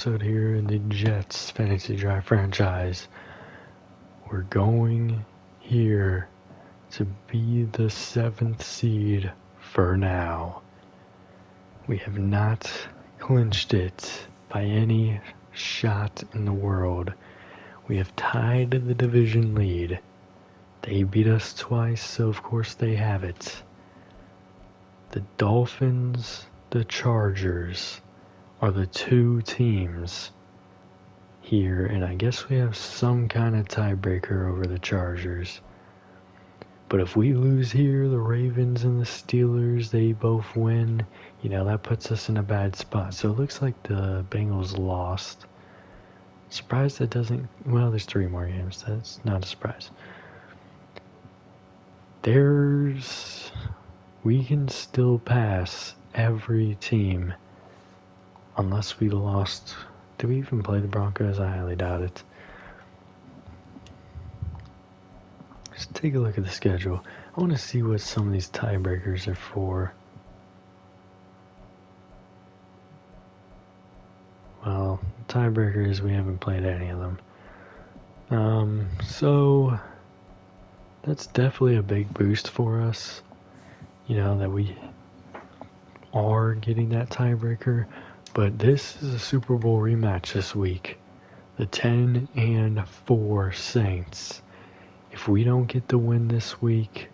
episode here in the Jets Fantasy Draft franchise. We're going here to be the 7th seed for now. We have not clinched it by any shot in the world. We have tied the division lead. They beat us twice, so of course they have it. The Dolphins, the Chargers are the two teams here, and I guess we have some kind of tiebreaker over the Chargers. But if we lose here, the Ravens and the Steelers, they both win. That puts us in a bad spot. So it looks like the Bengals lost. Surprised that doesn't... Well, there's 3 more games. That's not a surprise. We can still pass every team unless we lost. Did we even play the Broncos? I highly doubt it. Just take a look at the schedule. I want to see what some of these tiebreakers are for. Well, tiebreaker is we haven't played any of them. So that's definitely a big boost for us. That we are getting that tiebreaker. But this is a Super Bowl rematch this week. The 10-4 Saints. If we don't get the win this week,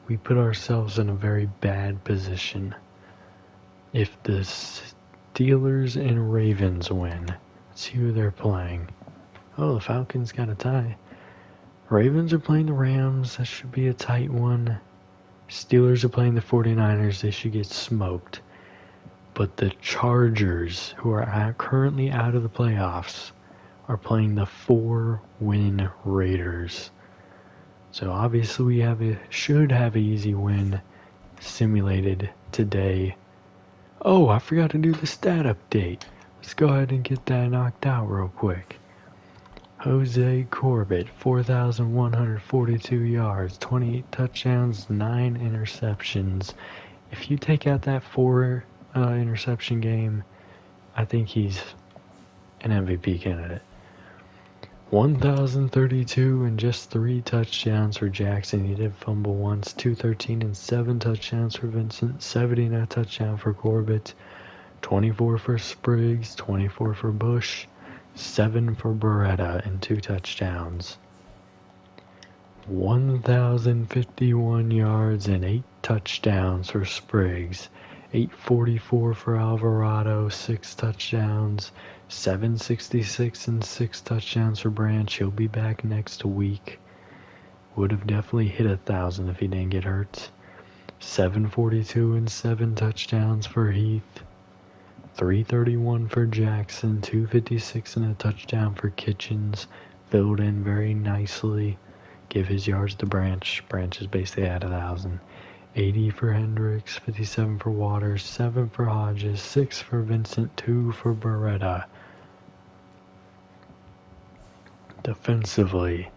we put ourselves in a very bad position. If the Steelers and Ravens win, let's see who they're playing. Oh, the Falcons got a tie. Ravens are playing the Rams. That should be a tight one. Steelers are playing the 49ers. They should get smoked. But the Chargers, who are currently out of the playoffs, are playing the 4-win Raiders. So obviously we should have an easy win simulated today. Oh, I forgot to do the stat update. Let's go ahead and get that knocked out real quick. Jose Corbett, 4,142 yards, 28 touchdowns, 9 interceptions. If you take out that 4 interception game, I think he's an MVP candidate. 1,032 and just 3 touchdowns for Jackson. He did fumble once. 213 and 7 touchdowns for Vincent. 70 and a touchdown for Corbett. 24 for Spriggs. 24 for Bush. 7 for Beretta and 2 touchdowns. 1,051 yards and 8 touchdowns for Spriggs. 844 for Alvarado, 6 touchdowns. 766 and 6 touchdowns for Branch. He'll be back next week. Would have definitely hit 1,000 if he didn't get hurt. 742 and 7 touchdowns for Heath. 331 for Jackson. 256 and a touchdown for Kitchens. Filled in very nicely. Give his yards to Branch. Branch is basically at 1,000. 80 for Hendricks, 57 for Waters, 7 for Hodges, 6 for Vincent, 2 for Beretta. Defensively,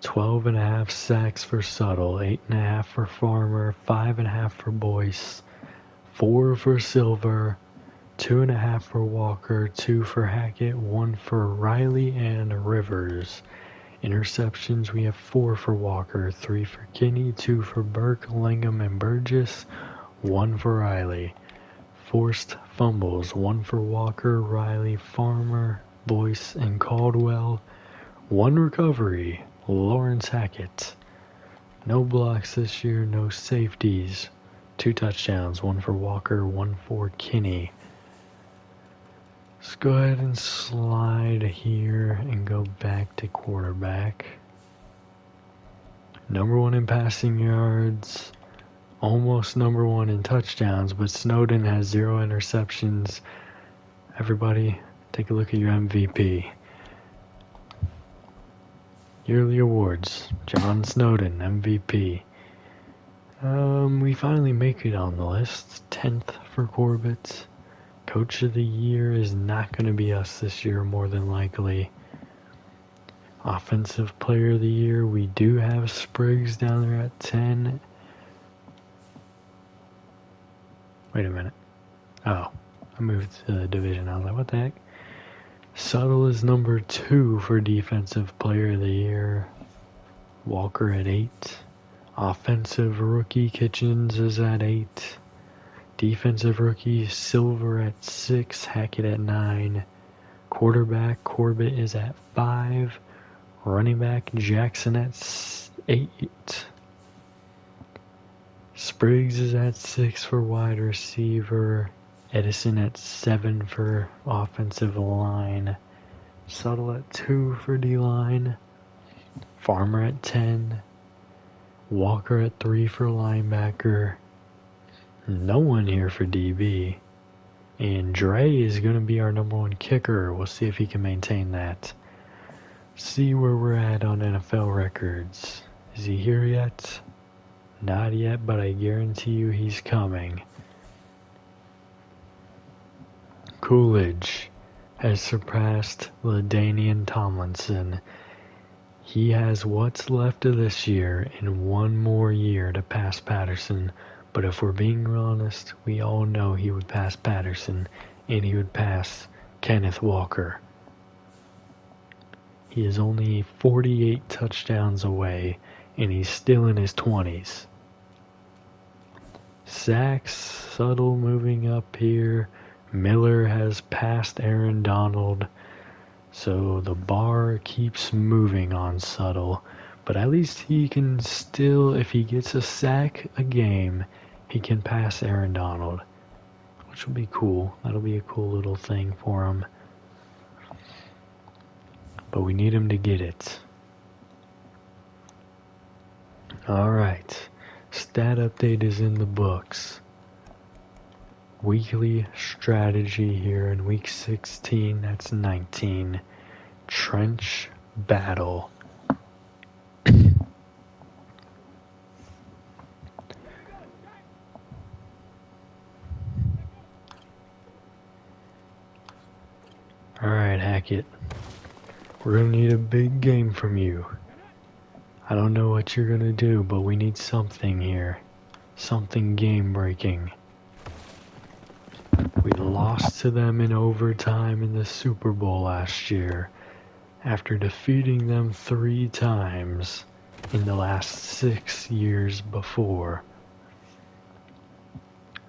12.5 sacks for Tuttle, 8.5 for Farmer, 5.5 for Boyce, 4 for Silver, 2.5 for Walker, 2 for Hackett, 1 for Riley and Rivers. Interceptions, we have 4 for Walker, 3 for Kinney, 2 for Burke, Langham, and Burgess, 1 for Riley. Forced fumbles, 1 for Walker, Riley, Farmer, Boyce, and Caldwell. 1 recovery, Lawrence Hackett. No blocks this year, no safeties. 2 touchdowns, 1 for Walker, 1 for Kinney. Let's go ahead and slide here and go back to quarterback. Number 1 in passing yards, almost number 1 in touchdowns, but Snowden has 0 interceptions. Everybody, take a look at your MVP. Yearly awards, John Snowden, MVP. We finally make it on the list, 10th for Corbett. Coach of the Year is not going to be us this year, more than likely. Offensive Player of the Year, we do have Spriggs down there at 10. Wait a minute. Oh, I moved to the division. I was like, what the heck? Suttle is number 2 for Defensive Player of the Year. Walker at 8. Offensive Rookie Kitchens is at 8. Defensive Rookie Silver at 6. Hackett at 9. Quarterback Corbett is at 5. Running back Jackson at 8. Spriggs is at 6 for wide receiver. Edison at 7 for offensive line. Suttle at 2 for D-line. Farmer at 10. Walker at 3 for linebacker. No one here for DB. And Dre is going to be our number 1 kicker. We'll see if he can maintain that. See where we're at on NFL records. Is he here yet? Not yet, but I guarantee you he's coming. Coolidge has surpassed LaDainian Tomlinson. He has what's left of this year and 1 more year to pass Patterson. But if we're being honest, we all know he would pass Patterson and he would pass Kenneth Walker. He is only 48 touchdowns away and he's still in his 20s. Sacks, Suttle moving up here. Miller has passed Aaron Donald. So the bar keeps moving on Suttle. But at least he can still, if he gets a sack a game, he can pass Aaron Donald. Which will be cool. That'll be a cool little thing for him. But we need him to get it. Alright. Stat update is in the books. Weekly strategy here in week 16, that's 19. Trench battle. Alright, Hackett. We're gonna need a big game from you. I don't know what you're gonna do, but we need something here. Something game-breaking. We lost to them in overtime in the Super Bowl last year, after defeating them 3 times in the last 6 years before.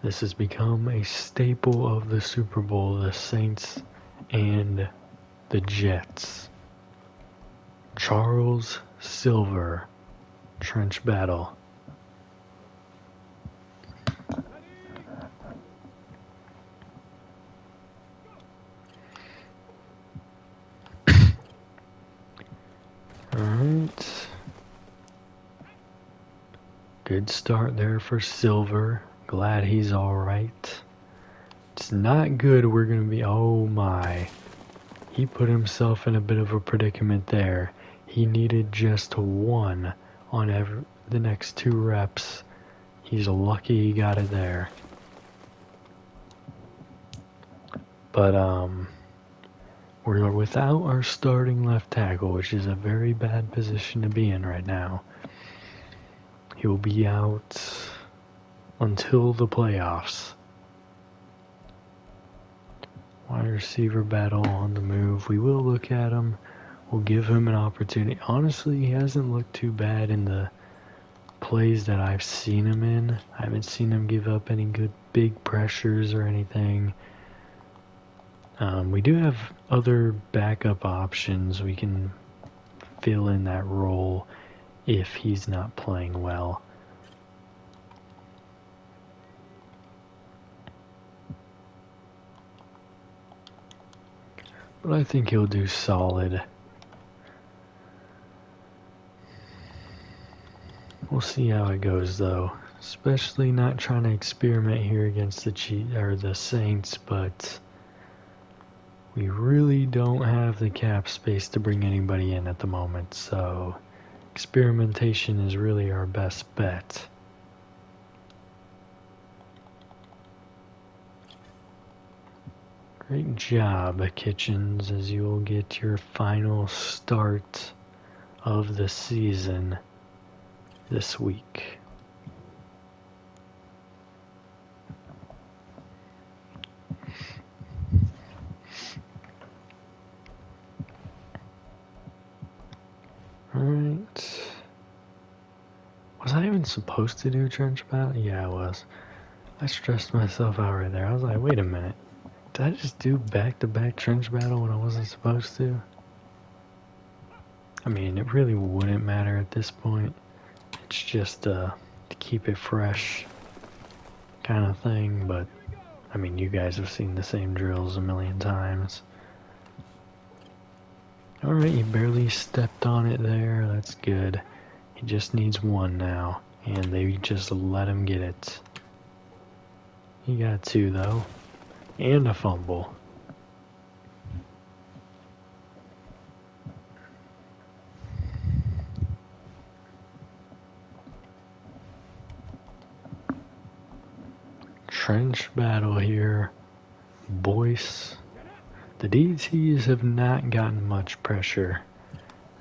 This has become a staple of the Super Bowl, the Saints and the Jets. Charles Silver, trench battle. Alright. Good start there for Silver. Glad he's alright. It's not good we're going to be... Oh my. He put himself in a bit of a predicament there. He needed just 1 on the next 2 reps. He's lucky he got it there. But, we're without our starting left tackle, which is a very bad position to be in right now. He'll be out until the playoffs. Wide receiver battle on the move. We will look at him. We'll give him an opportunity. Honestly, he hasn't looked too bad in the plays that I've seen him in. I haven't seen him give up any good big pressures or anything. We do have other backup options. We can fill in that role if he's not playing well. But I think he'll do solid. We'll see how it goes though. Especially not trying to experiment here against the Saints, but we really don't have the cap space to bring anybody in at the moment, so experimentation is really our best bet. Great job, Kitchens, as you will get your final start of the season this week. wasn't supposed to do trench battle? Yeah, I was. I stressed myself out right there. I was like, wait a minute. Did I just do back-to-back trench battle when I wasn't supposed to? I mean, it really wouldn't matter at this point. It's just to keep it fresh kind of thing, but I mean, you guys have seen the same drills a million times. Alright, you barely stepped on it there. That's good. He just needs one now, and they just let him get it. He got two, though, and a fumble. Trench battle here. Boyce. The DTs have not gotten much pressure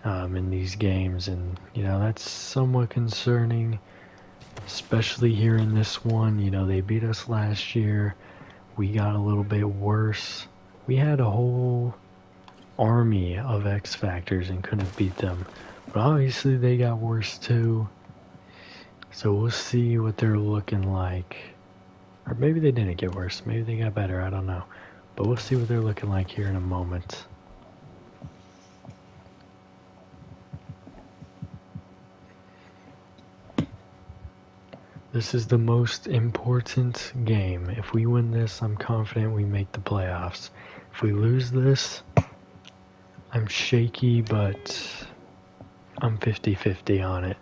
in these games, and you know, that's somewhat concerning, especially here in this one. You know, they beat us last year. We got a little bit worse. We had a whole army of X Factors and couldn't beat them, but obviously they got worse too. So we'll see what they're looking like. Or maybe they didn't get worse. Maybe they got better. I don't know. But we'll see what they're looking like here in a moment. This is the most important game. If we win this, I'm confident we make the playoffs. If we lose this, I'm shaky, but I'm 50-50 on it.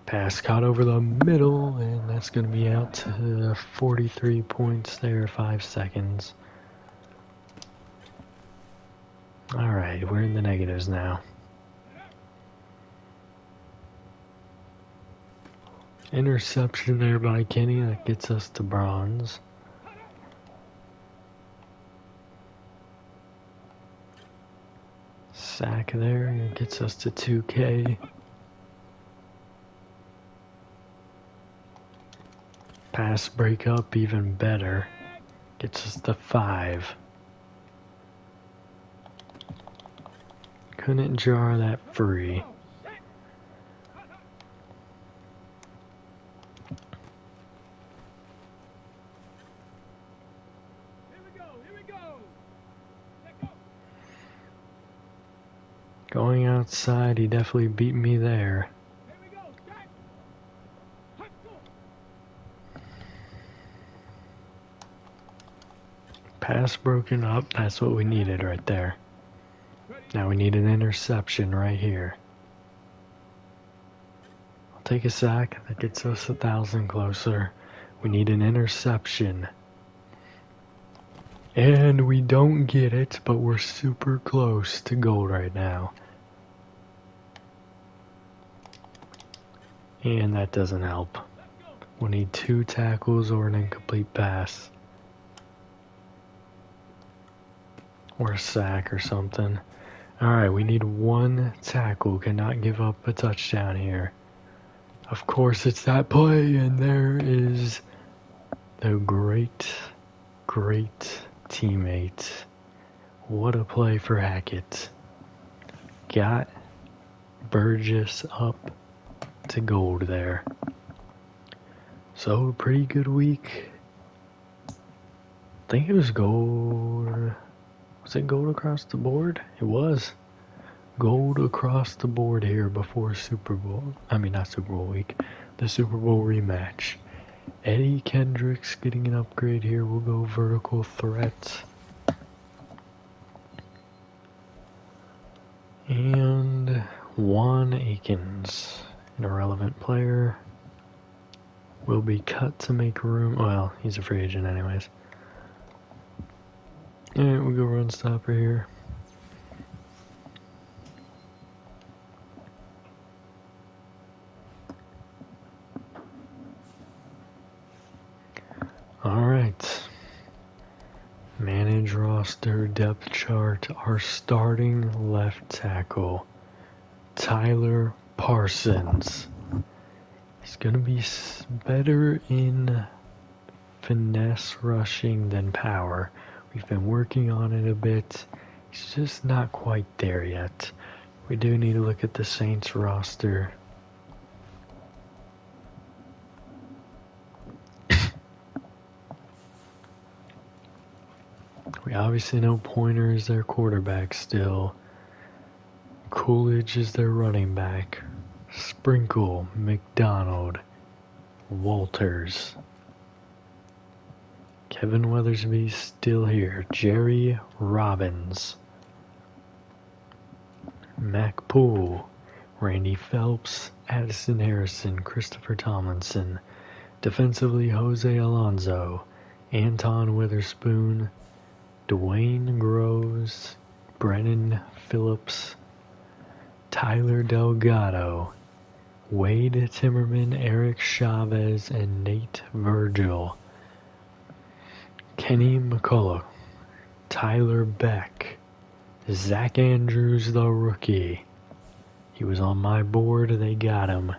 Pass caught over the middle, and that's going to be out to 43 points there, 5 seconds. Alright, we're in the negatives now. Interception there by Kenny, that gets us to bronze. Sack there, it gets us to 2K. Pass break up, even better. Gets us to 5. Couldn't jar that free. Going outside, he definitely beat me there. Pass broken up, that's what we needed right there. Now we need an interception right here. I'll take a sack, that gets us 1,000 closer. We need an interception. And we don't get it, but we're super close to gold right now. And that doesn't help. We'll need 2 tackles or an incomplete pass. Or a sack or something. Alright, we need 1 tackle. Cannot give up a touchdown here. Of course it's that play, and there is the great teammate. What a play for Hackett. Got Burgess up to gold there. So, pretty good week. I think it was gold. Was it gold across the board? It was. Gold across the board here before Super Bowl. I mean, not Super Bowl week. The Super Bowl rematch. Eddie Kendricks getting an upgrade here. We'll go vertical threat. And Juan Akins, an irrelevant player, will be cut to make room. Well, he's a free agent anyways. Alright, we'll go run stopper here. Alright. Manage roster depth chart. Our starting left tackle, Tyler Parsons. He's going to be better in finesse rushing than power. We've been working on it a bit. He's just not quite there yet. We do need to look at the Saints roster. We obviously know Pointer is their quarterback still. Coolidge is their running back. Sprinkle, McDonald, Walters. Kevin Weathersby's still here. Jerry Robbins. Mac Poole, Randy Phelps, Addison Harrison, Christopher Tomlinson. Defensively, Jose Alonso, Anton Witherspoon, Dwayne Groves, Brennan Phillips, Tyler Delgado, Wade Timmerman, Eric Chavez, and Nate Virgil. Kenny McCullough, Tyler Beck, Zach Andrews, the rookie. He was on my board, they got him.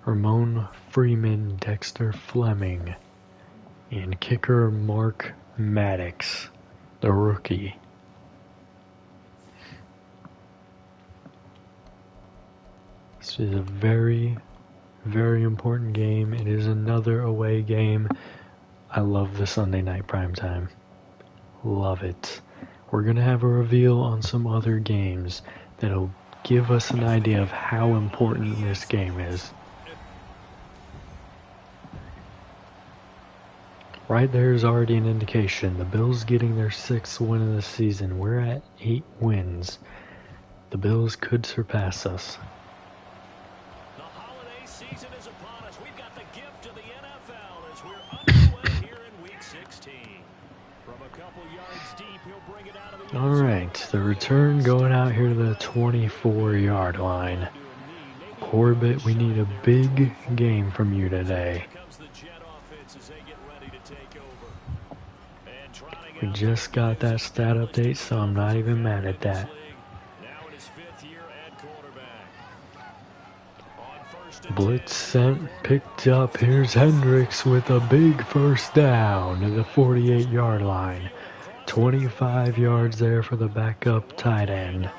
Ramon Freeman, Dexter Fleming, and kicker Mark Maddox, the rookie. This is a very, very important game. It is another away game. I love the Sunday night primetime. Love it. We're going to have a reveal on some other games that'll give us an idea of how important this game is. Right there is already an indication. The Bills getting their 6th win of the season. We're at 8 wins. The Bills could surpass us. The holiday season is upon us. We've got the gift of the NFL as we're underway here in Week 16. From a couple yards deep, he'll bring it out of the All right, the return going out here to the 24-yard line. Corbett, we need a big game from you today. We just got that stat update, so I'm not even mad at that. Blitz sent, picked up. Here's Hendricks with a big first down to the 48-yard line. 25 yards there for the backup tight end.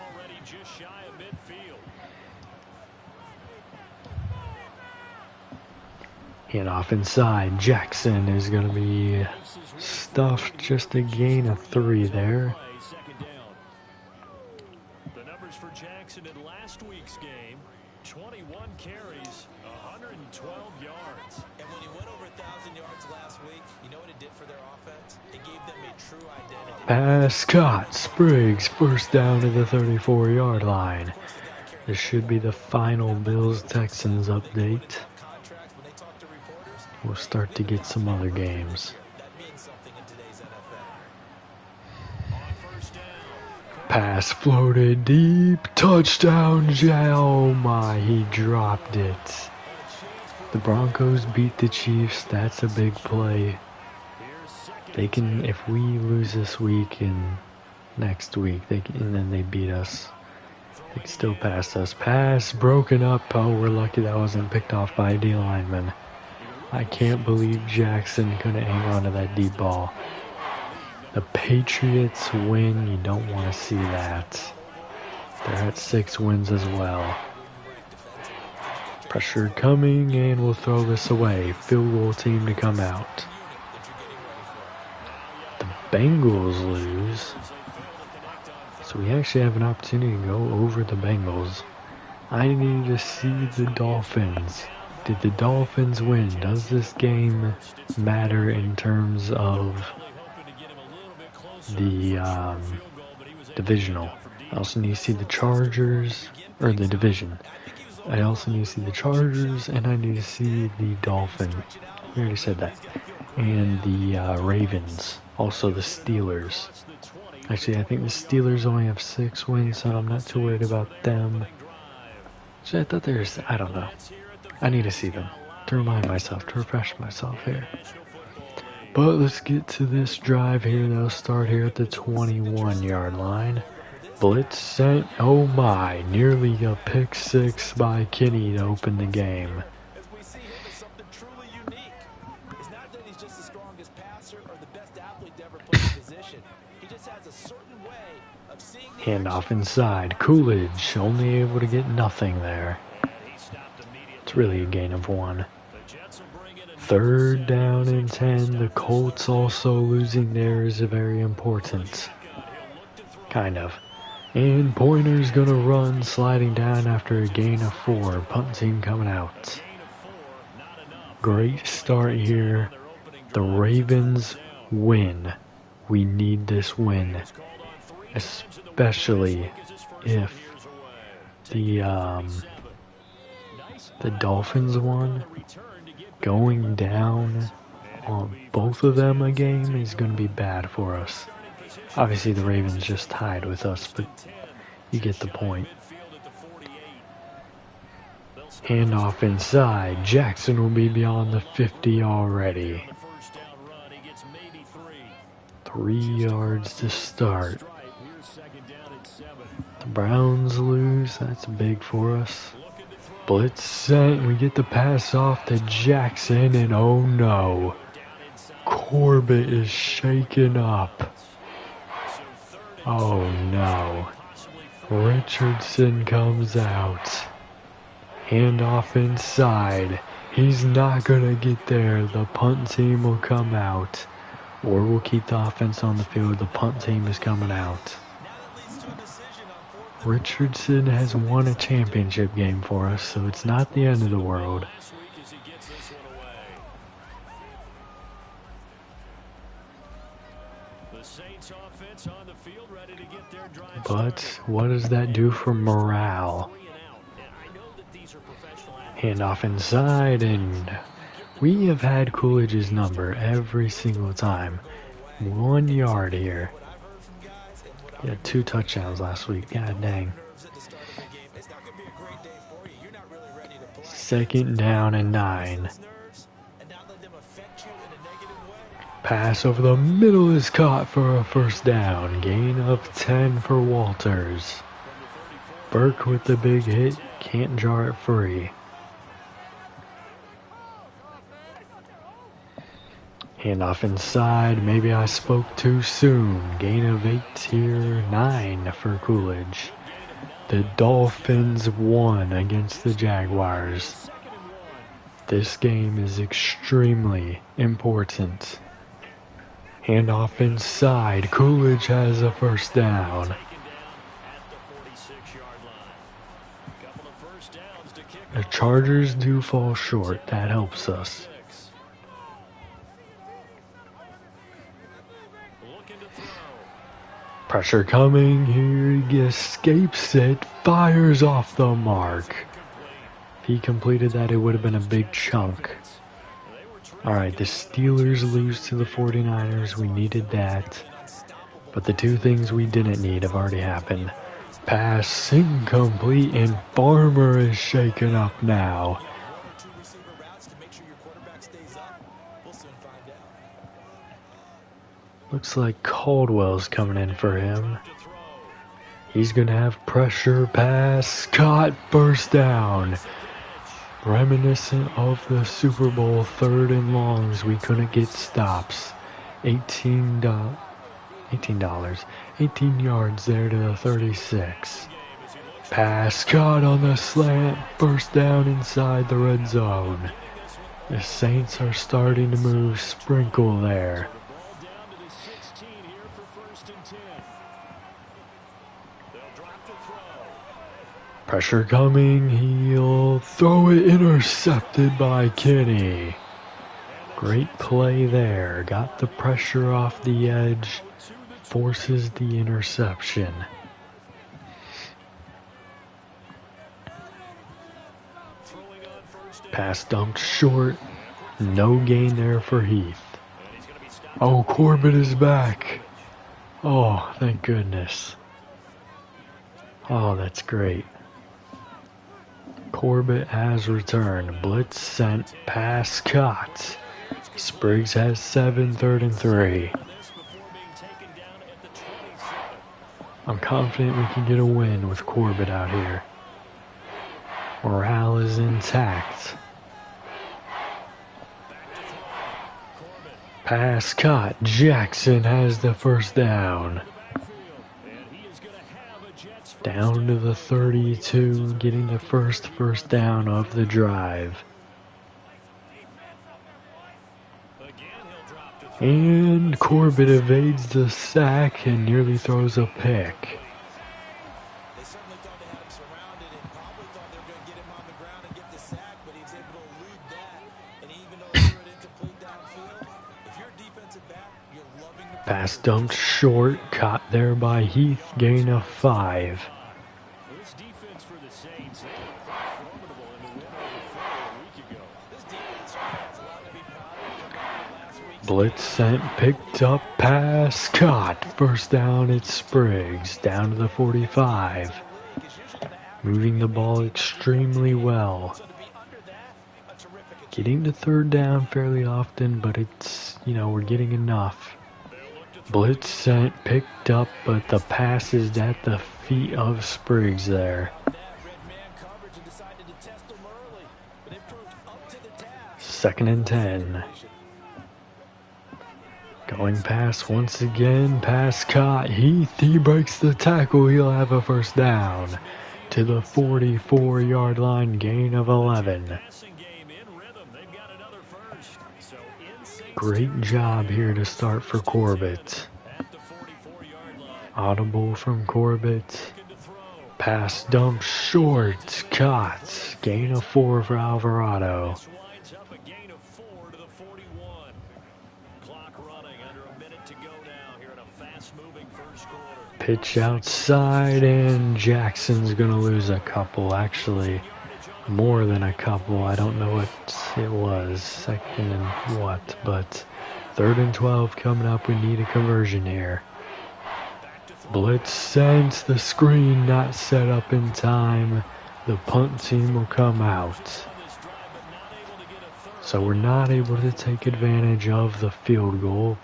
And off inside, Jackson is going to be stuffed, just a gain of 3 there. The numbers for Jackson in last week's game, 21 carries, 112 yards. And when he went over 1,000 yards last week, you know what it did for their offense? It gave them a true identity. Pass caught. Spriggs, first down to the 34-yard line. This should be the final Bills-Texans update. We'll start to get some other games. Pass floated deep. Touchdown, oh my, he dropped it. The Broncos beat the Chiefs. That's a big play. They can, if we lose this week and next week, and then they beat us, they can still pass us. Pass broken up. Oh, we're lucky that wasn't picked off by a D lineman. I can't believe Jackson couldn't hang on to that deep ball. The Patriots win. You don't want to see that. They're at 6 wins as well. Pressure coming, and we'll throw this away. Field goal team to come out. The Bengals lose. So we actually have an opportunity to go over the Bengals. I need to see the Dolphins. Did the Dolphins win? Does this game matter in terms of the divisional? I also need to see the Chargers, or the division. I also need to see the Chargers, and I need to see the Dolphins. We already said that. And the Ravens. Also the Steelers. Actually, I think the Steelers only have 6 wins, so I'm not too worried about them. So I thought there's, I don't know. I need to see them to remind myself, to refresh myself here. But let's get to this drive here. They'll start here at the 21-yard line. Blitz sent, oh my, nearly a pick 6 by Kenny to open the game. As we see, it was something truly unique. It's not that he's just the strongest passer or the best athlete to ever play the position. He just has a certain way of seeing the Handoff inside. Coolidge only able to get nothing there. It's really a gain of 1. Third down and 10. The Colts also losing there is very important. Kind of. And Pointer's gonna run, sliding down after a gain of 4. Punt team coming out. Great start here. The Ravens win. We need this win. Especially if the Dolphins won. Going down on both of them a game is going to be bad for us. Obviously the Ravens just tied with us, but you get the point. Handoff inside. Jackson will be beyond the 50 already. 3 yards to start. The Browns lose. That's big for us. Blitz sent. We get the pass off to Jackson, and oh no. Corbett is shaken up. Oh no. Richardson comes out. Handoff inside. He's not gonna get there. The punt team will come out. Or we'll keep the offense on the field. The punt team is coming out. Richardson has won a championship game for us, so it's not the end of the world. But what does that do for morale? Handoff inside, and we have had Coolidge's number every single time. 1 yard here. He had 2 touchdowns last week. God dang. Second down and 9. Pass over the middle is caught for a first down. Gain of 10 for Walters. Burke with the big hit. Can't jar it free. Handoff inside. Maybe I spoke too soon. Gain of 8 here. 9 for Coolidge. The Dolphins won against the Jaguars. This game is extremely important. Handoff inside. Coolidge has a first down. The Chargers do fall short. That helps us. Pressure coming. Here he escapes it. Fires off the mark. If he completed that, it would have been a big chunk. Alright, the Steelers lose to the 49ers. We needed that. But the 2 things we didn't need have already happened. Pass incomplete, and Farmer is shaken up now. Looks like Caldwell's coming in for him. He's going to have pressure. Pass caught. First down. Reminiscent of the Super Bowl 3rd and longs. We couldn't get stops. 18 yards there to the 36. Pass caught on the slant. First down inside the red zone. The Saints are starting to move. Sprinkle there. Pressure coming, he'll throw it, intercepted by Kenny. Great play there, got the pressure off the edge, forces the interception. Pass dumped short, no gain there for Heath. Oh, Corbett is back. Oh, thank goodness. Oh, that's great. Corbett has returned. Blitz sent. Pass caught. Spriggs has 7, 3rd and 3. I'm confident we can get a win with Corbett out here. Morale is intact. Pass caught. Jackson has the first down. Down to the 32, getting the first down of the drive. And Corbett evades the sack and nearly throws a pick. They certainly thought they had him surrounded and probably thought they were going to get him on the ground and get the sack, but he was able to elude that. And even though he threw it incomplete downfield, if you're a defensive back, you're loving the Pass dumped short, caught there by Heath, gain of 5. This defense for the Saints, they were quite formidable in the win over Philly a week ago. This defense certainly has a lot to be proud of coming out of last week's Blitz sent, picked up, pass caught. First down, it's Spriggs, down to the 45. Moving the ball extremely well. So to be under that, a terrific Getting to third down fairly often, but it's, we're getting enough. Blitz sent, picked up, but the pass is at the feet of Spriggs there. that red man coverage and decided to test him early, but it proved up to the task. 2nd and 10. Going pass once again, pass caught. Heath, he breaks the tackle. He'll have a first down to the 44-yard line, gain of 11. Passing game in rhythm. They've got another first. So in Saints Great job here to start for Corbett. at the 44-yard line. Audible from Corbett. Looking to throw. Pass dump short, caught. Gain of 4 for Alvarado. This winds up a gain of 4 to the 41. Clock running under a minute to go now here in a fast-moving first quarter. Pitch outside, and Jackson's going to lose a couple. Actually, more than a couple. I don't know what it was. 2nd and what, but 3rd and 12 coming up. We need a conversion here. Blitz sends the screen, not set up in time. The punt team will come out. So we're not able to take advantage of the field goal,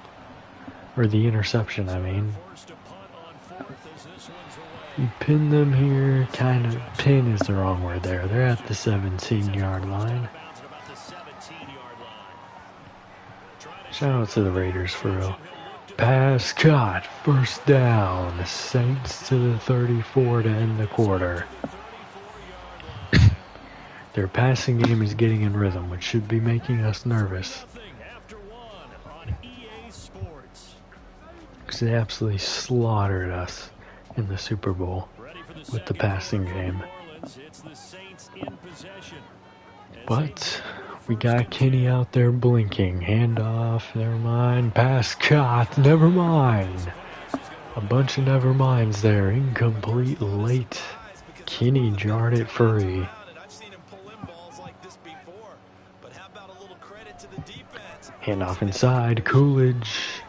or the interception, I mean. Forced to punt on 4th as this one's away. We pin them here, pin is the wrong word there. They're at the 17-yard line. Bounds at about the 17-yard line. Shout out to the Raiders for real. Pass caught, first down. Saints to the 34 to end the quarter. Their passing game is getting in rhythm, which should be making us nervous. Nothing after 1 on EA Sports. Because they absolutely slaughtered us in the Super Bowl Ready for with the second passing quarter for game. New Orleans. It's the Saints in possession. As But we got Kenny out there blinking. Handoff, never mind. Pass caught, never mind. A bunch of never minds there. Incomplete late. Kenny jarred it free. I've seen him pull in balls like this before, but how about a little credit to the defense? Handoff inside. Coolidge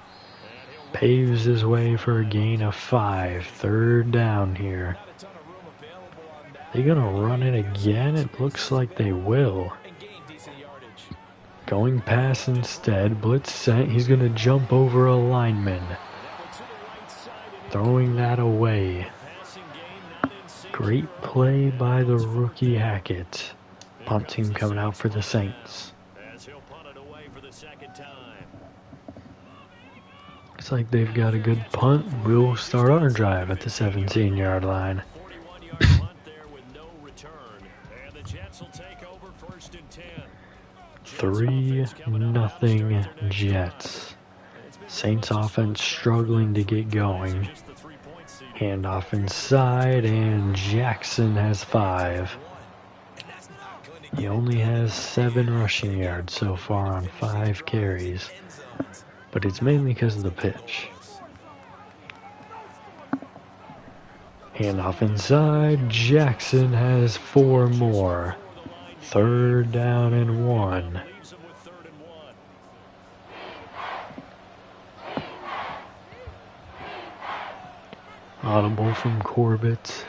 paves his way for a gain of 5. 3rd down here. Not a ton of room available on that. They gonna run it again? It looks like they will. And gain decent yardage. Going pass instead. Blitz sent. He's gonna jump over a lineman. to the right side and Throwing that away. passing game not in sync. Great play by the rookie Hackett. Punt team coming out for the Saints. As he'll punt it away for the second time. Looks like they've got a good punt. We'll start our drive at the 17-yard line. 41-yard punt there with no return. And the Jets will take over 1st and 10. 3-0 Jets. Saints offense struggling to get going. Just the 3-point seed. Handoff inside, and Jackson has 5. He only has 7 rushing yards so far on 5 carries, but it's mainly because of the pitch. Handoff inside, Jackson has 4 more. 3rd down and 1. Leaves him with 3rd and 1. Audible from Corbett.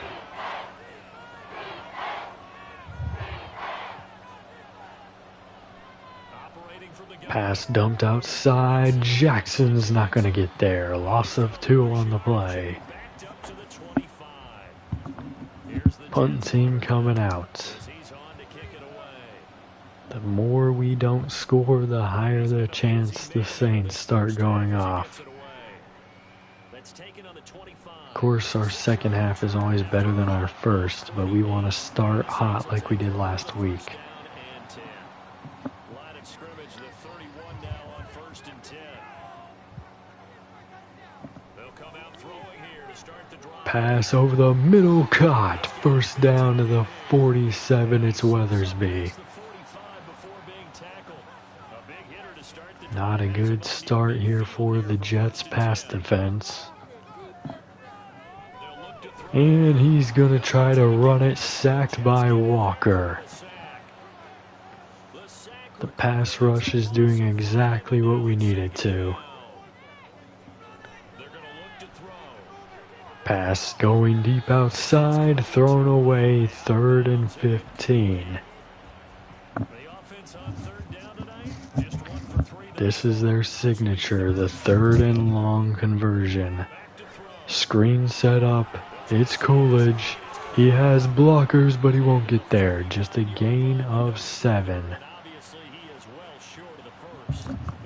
Operating from the gun. Pass dumped outside. Jackson's not going to get there. Loss of 2 on the play. Backed up to the 25. Here's the Punt team coming out. Jets. He's on to kick it away. The more we don't score, the higher the chance the Saints start going off. Of course, our second half is always better than our first, but we want to start hot like we did last week. Pass over the middle, caught. First down to the 47, it's Weathersby. Not a good start here for the Jets pass defense. And he's going to try to run it, sacked by Walker. The pass rush is doing exactly what we need it to. Pass going deep outside, thrown away, 3rd and 15. This is their signature, the 3rd and long conversion. Screen set up, it's Coolidge. He has blockers, but he won't get there. Just a gain of 7.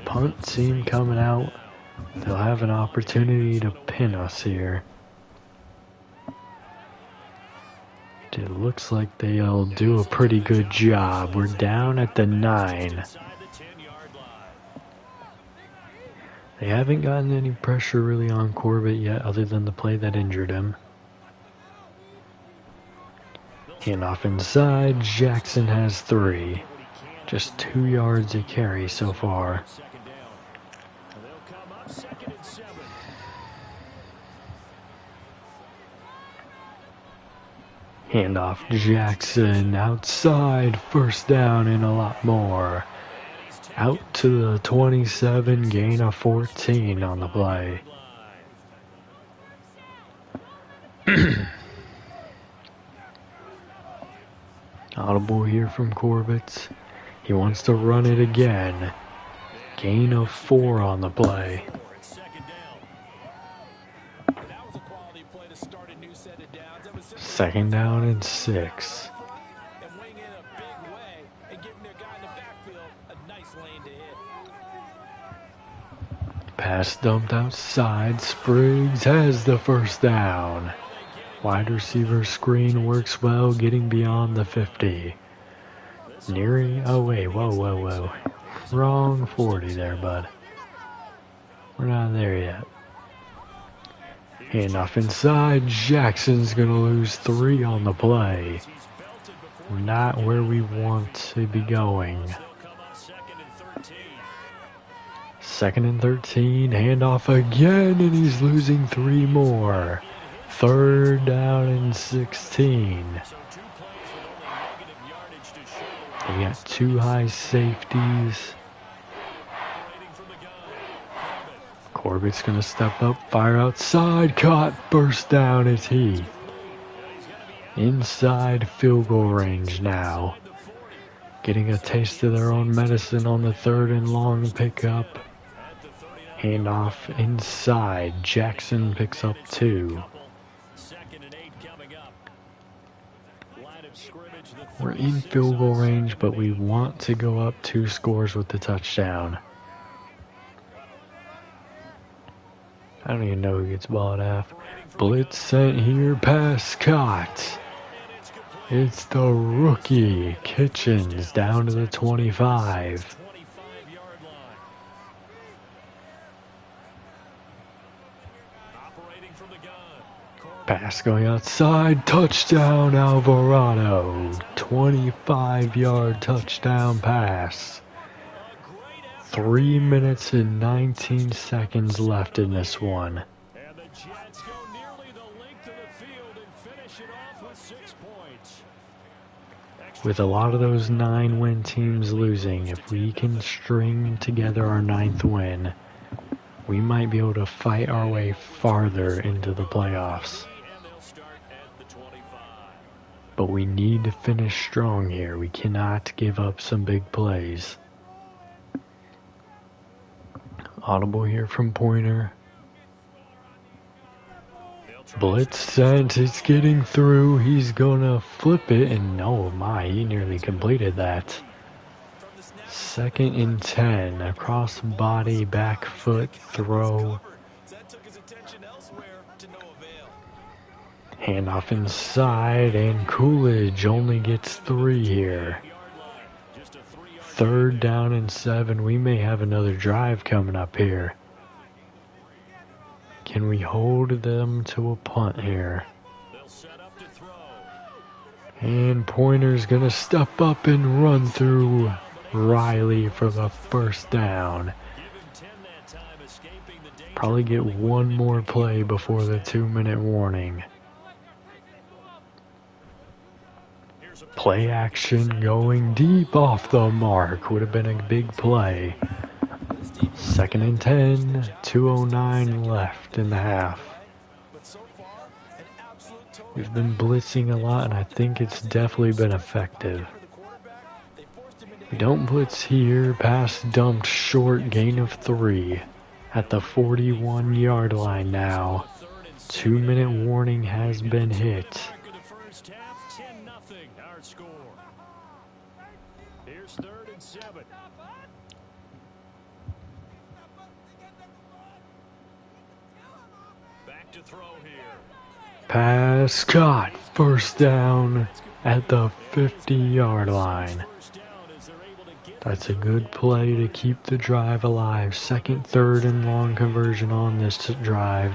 Punt team coming out. They'll have an opportunity to pin us here. It looks like they'll do a pretty good job. We're down at the 9. They haven't gotten any pressure really on Corbett yet other than the play that injured him. Handoff inside. Jackson has 3. Just 2 yards a carry so far. Handoff Jackson outside, first down and a lot more. Out to the 27, gain of 14 on the play. Audible here from Corbett. He wants to run it again. Gain of 4 on the play. Second down and 6. Pass dumped outside. Spriggs has the first down. Wide receiver screen works well, getting beyond the 50. Nearing, oh wait, whoa. Wrong 40 there, bud. We're not there yet. Handoff inside. Jackson's going to lose 3 on the play. Not where we want to be going. 2nd and 13. Handoff again, and he's losing 3 more. 3rd down and 16. We got 2 high safeties. Corbett's going to step up, fire outside, caught, first down, it's Heath. Inside field goal range now. Getting a taste of their own medicine on the 3rd and long pickup. Handoff inside, Jackson picks up 2. We're in field goal range, but we want to go up 2 scores with the touchdown. I don't even know who gets ball at half. Blitz sent here, pass caught. It's the rookie, Kitchens, down to the 25. Pass going outside, touchdown Alvarado. 25-yard touchdown pass. 3 minutes and 19 seconds left in this one. And the Jets go nearly the length of the field and finish it off with 6 points. With a lot of those 9-win teams losing, if we can string together our 9th win, we might be able to fight our way farther into the playoffs. But we need to finish strong here. We cannot give up some big plays. Audible here from Pointer. Blitz sent, it's getting through. He's gonna flip it, and oh my, he nearly completed that. 2nd and 10. Across body, back foot, throw. That took his attention elsewhere to no avail. Handoff inside, and Coolidge only gets 3 here. 3rd down and 7. We may have another drive coming up here. Can we hold them to a punt here? And Pointer's gonna step up and run through Riley for the 1st down. Probably get one more play before the 2-minute warning. Play action going deep off the mark. Would have been a big play. 2nd and 10. 2:09 left in the half. We've been blitzing a lot, and I think it's definitely been effective. We don't blitz here. Pass dumped short, gain of 3 at the 41-yard line now. 2-minute warning has been hit. Here's 3rd and 7. Back to throw here. Pass caught. 1st down at the 50-yard line. That's a good play to keep the drive alive. 2nd, 3rd, and long conversion on this drive.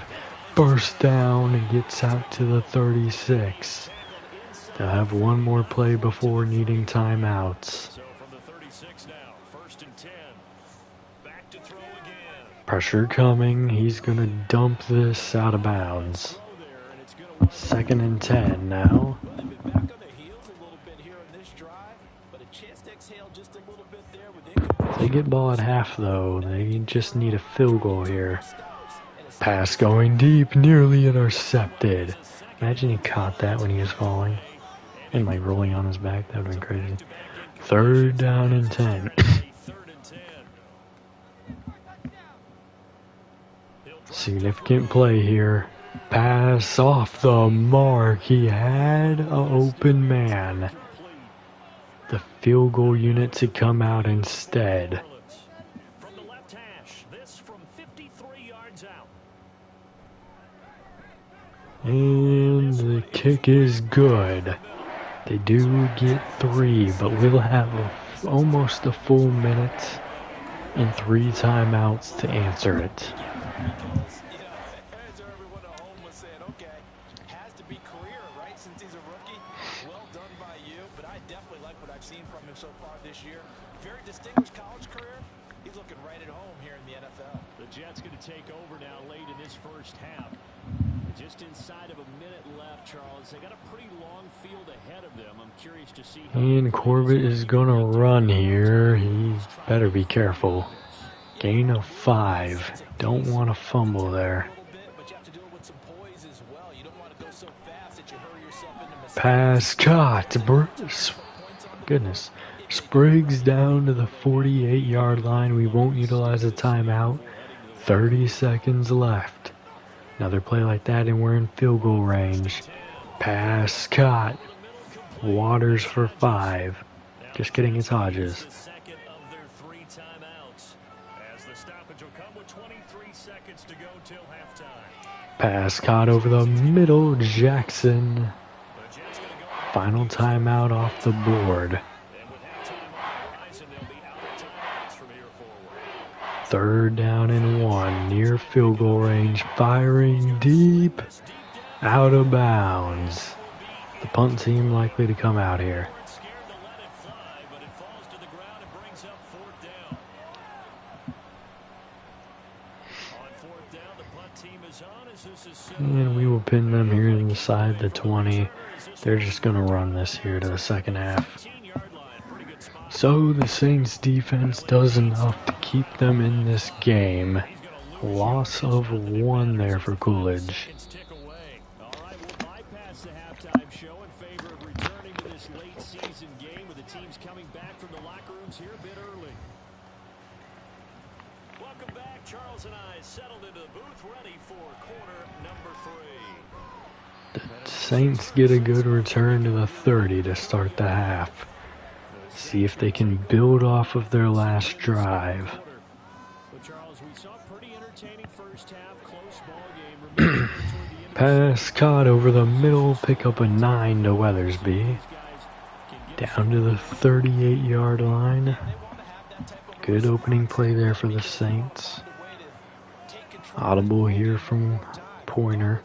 1st down, and gets out to the 36. They'll have one more play before needing timeouts. So from the 36 now, 1st and 10. Back to throw again. Pressure coming. He's going to dump this out of bounds. 2nd and 10 now. Well, they've been back on their heels a little bit here in this drive, but a chance to exhale just a little bit there with If they get ball at half, though, they just need a field goal here. Pass going deep, nearly intercepted. Imagine he caught that when he was falling and like rolling on his back. That would have been crazy. 3rd down and 10. Significant play here. Pass off the mark. He had an open man. The field goal unit to come out instead. From the left hash, this from 53 yards out. And the kick is good. They do get 3, but we'll have almost a full minute and 3 timeouts to answer it. So far this year, very distinguished college career. He's looking right at home here in the NFL. The Jets going to take over now late in this 1st half. Just inside of a minute left, Charles. They got a pretty long field ahead of them. I'm curious to see how. And Corbett is gonna run here. He better be careful. Gain of 5. Don't want to fumble there. Pass caught. Goodness. Spriggs down to the 48-yard line. We won't utilize a timeout. 30 seconds left. Another play like that and we're in field goal range. Pass caught. Waters for 5. Just kidding, it's Hodges. Pass caught over the middle. Jackson. Final timeout off the board. 3rd down and 1. Near field goal range. Firing deep. Out of bounds. The punt team likely to come out here. And we will pin them here inside the 20. They're just going to run this here to the 2nd half. So the Saints defense does enough to keep them in this game. Loss of 1 there for Coolidge. Welcome back. Charles and I settled into the booth, ready for quarter number 3. The Saints get a good return to the 30 to start the half. See if they can build off of their last drive. Pass caught over the middle, pick up a 9 to Weathersby. Down to the 38-yard line. Good opening play there for the Saints. Audible here from Pointer.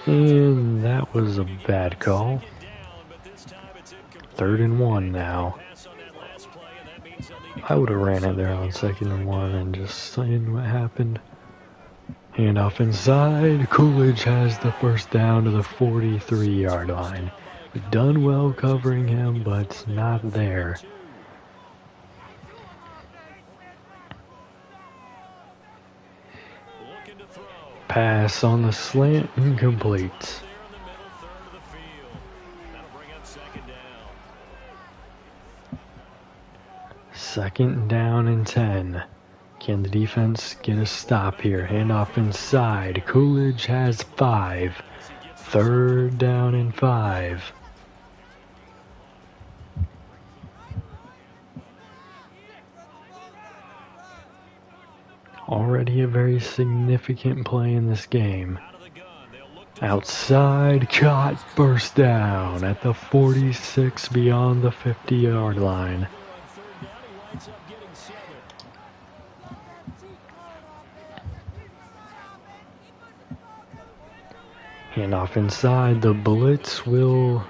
And that was a bad call. 3rd and 1 now. I would have ran it there on 2nd and 1 and just seen what happened. Handoff inside. Coolidge has the first down to the 43-yard line. We've done well covering him, but not there. Pass on the slant, incomplete. Second down and 10. Can the defense get a stop here? Handoff inside. Coolidge has 5. 3rd down and 5. Already a very significant play in this game. Outside, caught, first down at the 46 beyond the 50-yard line. Handoff inside, the blitz will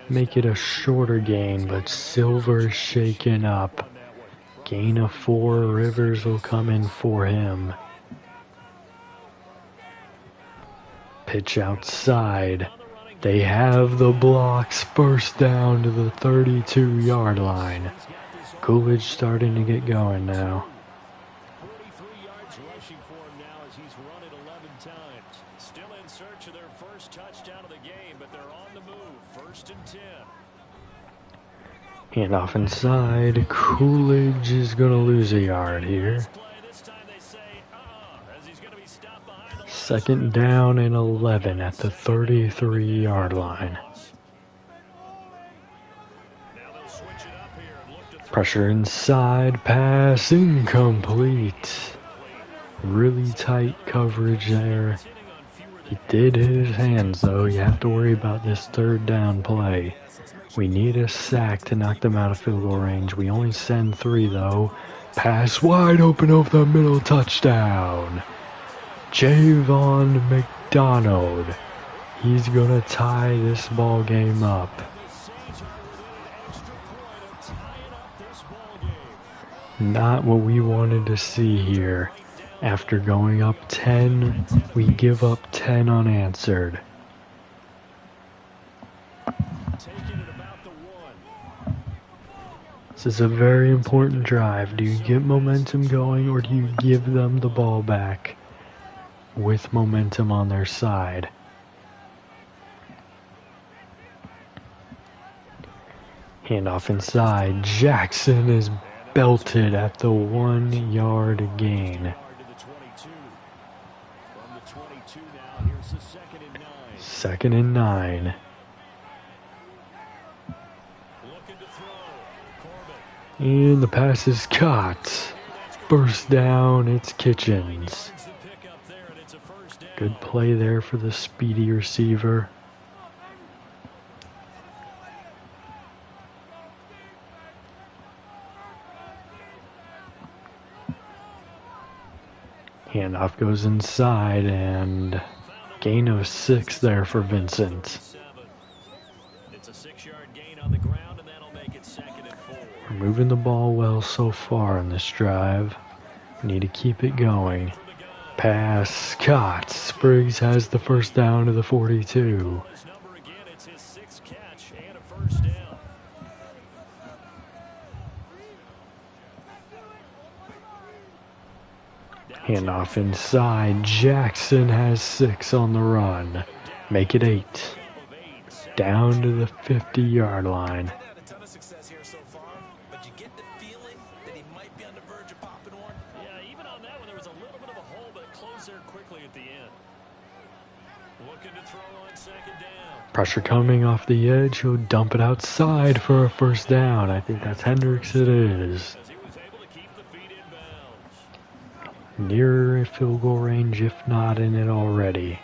make it a shorter gain, but Silver shaken up. Gain of 4, Rivers will come in for him. Pitch outside. They have the blocks, first down to the 32-yard line. Coolidge starting to get going now. 43 yards rushing for him now as he's run it 11 times. Still in search of their first touchdown of the game, but they're on the move. 1st and 10. Handoff inside. Coolidge is going to lose a yard here. 2nd down and 11 at the 33-yard line. Pressure inside, pass incomplete. Really tight coverage there. He did hit his hands though. You have to worry about this 3rd down play. We need a sack to knock them out of field goal range. We only send 3 though. Pass wide open over the middle, touchdown. Javon McDonald. He's gonna tie this ball game up. Not what we wanted to see here. After going up 10, we give up 10 unanswered. This is a very important drive. Do you get momentum going or do you give them the ball back with momentum on their side? Handoff inside. Jackson is belted at the 1-yard gain. 2nd and 9. And the pass is caught. First down, it's Kitchens. Good play there for the speedy receiver. Handoff goes inside and gain of 6 there for Vincent. It's a 6-yard gain on the ground, and that'll make it 2nd and 4. We're moving the ball well so far in this drive. We need to keep it going. Pass caught. Spriggs has the first down to the 42. It's his 6th catch and a first down. Handoff inside. Jackson has 6 on the run. Make it 8. Down to the 50-yard line. Had a ton of success here so far, but you get the feeling that he might be on the verge of popping one. Yeah, even on that one, there was a little bit of a hole, but it closed there quickly at the end. Looking to throw on second down. Pressure coming off the edge. He'll dump it outside for a first down. I think that's Hendricks. It is. As he was able to keep the feet in bounds. Near field goal range, if not in it already.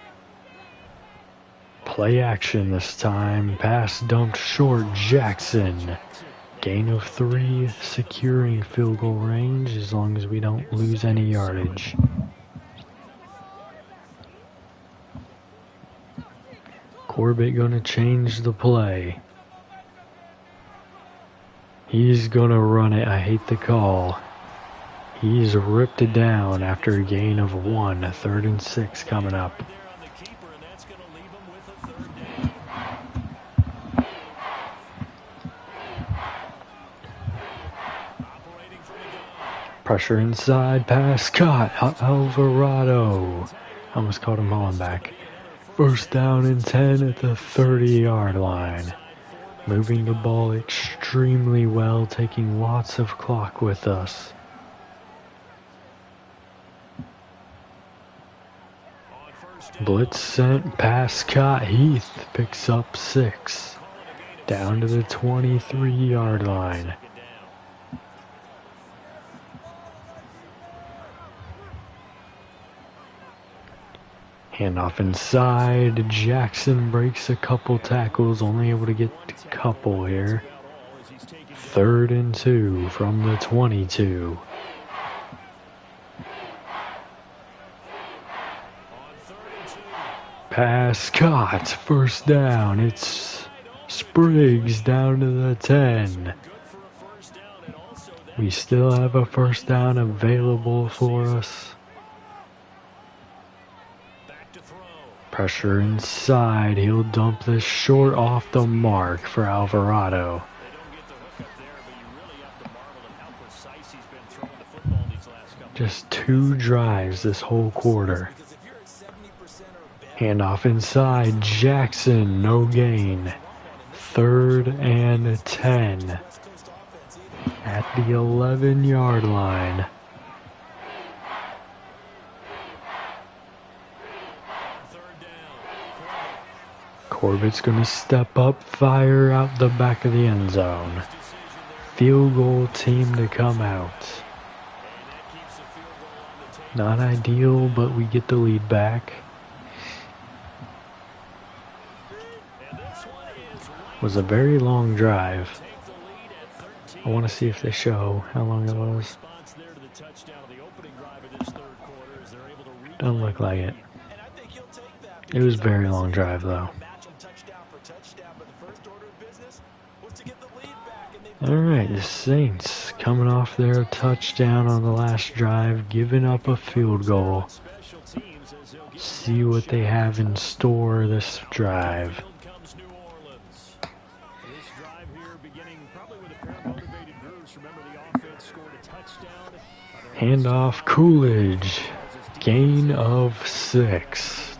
Play action this time. Pass dumped short. Jackson. Gain of 3, securing field goal range as long as we don't lose any yardage. Corbett gonna change the play. He's gonna run it. I hate the call. He's ripped it down after a gain of 1. 3rd and 6 coming up. There on the keeper, and that's going to leave him with a third down. Operating from the gun. Pressure inside, pass caught. Alvarado. Almost caught him hauling back. First down and 10 at the 30-yard line. Moving the ball extremely well, taking lots of clock with us. Blitz sent, pass caught. Heath picks up 6. Down to the 23-yard line. Handoff inside. Jackson breaks a couple tackles, only able to get a couple here. 3rd and 2 from the 22. Pass caught. First down. It's Spriggs down to the 10. We still have a first down available for us. Pressure inside. He'll dump this short off the mark for Alvarado. Just 2 drives this whole quarter. Handoff inside. Jackson, no gain. 3rd and 10 at the 11-yard line. Corbett's going to step up, fire out the back of the end zone. Field goal team to come out. Not ideal, but we get the lead back. Was a very long drive. I want to see if they show how long it was. Doesn't look like it. It was a very long drive though. Alright, the Saints coming off their touchdown on the last drive, giving up a field goal. See what they have in store this drive. Handoff Coolidge. Gain of 6.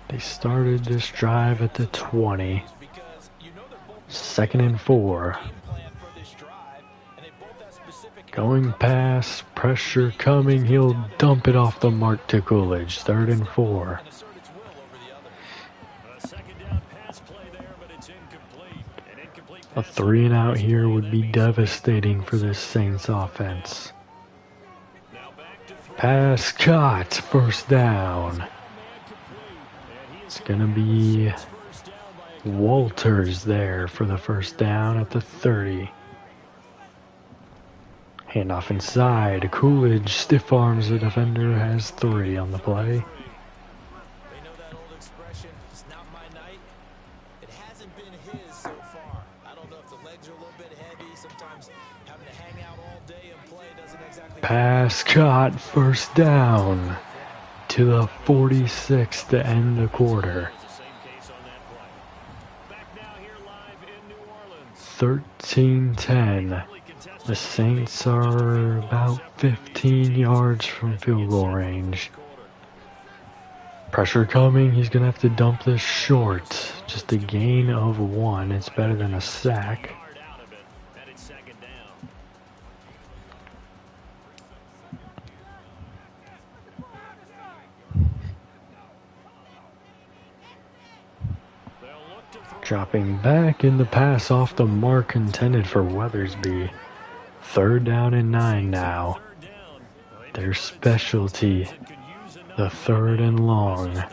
They started this drive at the 20. 2nd and 4. Going pass, pressure coming. He'll dump it off the mark to Coolidge. 3rd and 4. A 3 and out here would be devastating for this Saints offense. Pass caught. First down. It's going to be Walters there for the first down at the 30. Handoff inside. Coolidge stiff arms the defender, has 3 on the play. They know that old expression, it's not my night. It hasn't been his so far. I don't know if the legs are a little bit heavy. Sometimes having to hang out all day and play doesn't exactly... Pass caught. First down to the 46 to end the quarter. 13-10. The Saints are about 15 yards from field goal range. Pressure coming. He's going to have to dump this short. Just a gain of 1. It's better than a sack. Dropping back in the pass off the mark intended for Weathersby. 3rd down and 9 now. Their specialty, the 3rd and long.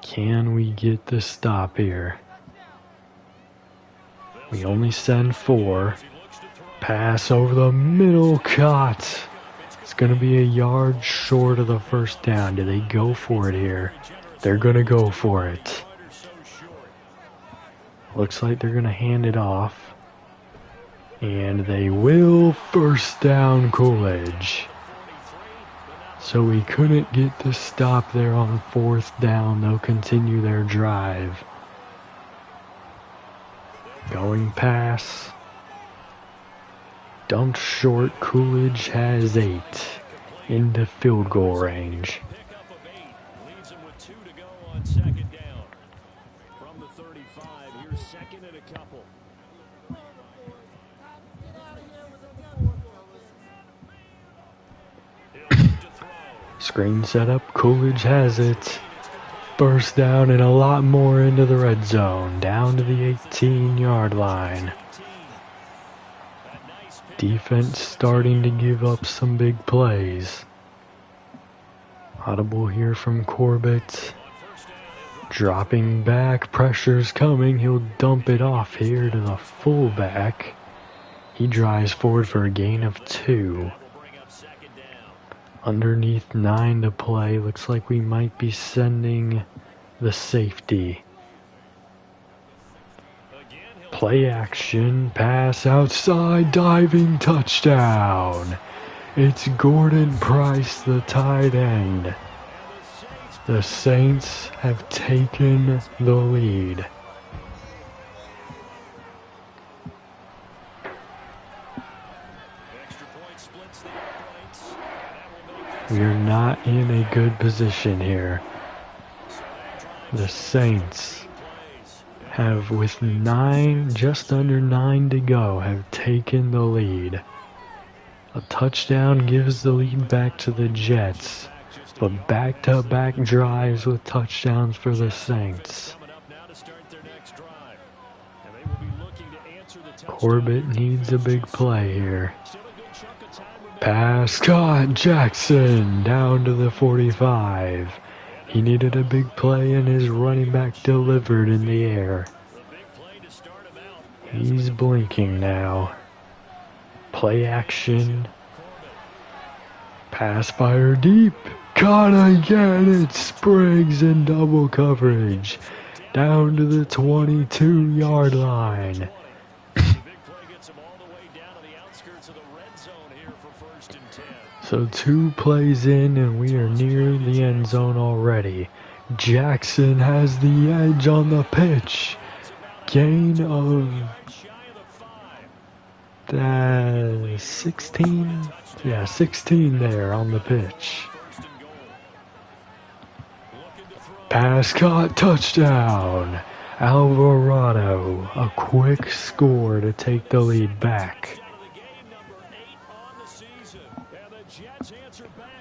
Can we get the stop here? We only send 4. Pass over the middle, caught. It's going to be a yard short of the 1st down. Do they go for it here? They're going to go for it. Looks like they're going to hand it off. And they will. 1st down, Coolidge. So we couldn't get the stop there on 4th down. They'll continue their drive. Going pass. Dumped short. Coolidge has 8 into field goal range. Pickup of 8. Leaves him with 2 to go on 2nd down. From the 35, here's 2nd and a couple. Screen set up. Coolidge has it. 1st down and a lot more into the red zone. Down to the 18-yard line. Defense starting to give up some big plays. Audible here from Corbett. Dropping back. Pressure's coming. He'll dump it off here to the fullback. He drives forward for a gain of 2. Underneath 9 to play. Looks like we might be sending the safety. Play action. Pass outside. Diving touchdown. It's Gordon Price, the tight end. The Saints have taken the lead. We are not in a good position here. The Saints have, with 9, just under 9 to go, have taken the lead. A touchdown gives the lead back to the Jets, but back-to-back drives with touchdowns for the Saints. Corbett needs a big play here. Pass caught. Jackson down to the 45. He needed a big play and his running back delivered in the air. He's blinking now. Play action. Pass fire deep. Caught again. It's Spriggs in double coverage. Down to the 22-yard line. So 2 plays in and we are near the end zone already. Jackson has the edge on the pitch. Gain of 16? Yeah, 16 there on the pitch. Pass caught, touchdown. Alvarado, a quick score to take the lead back.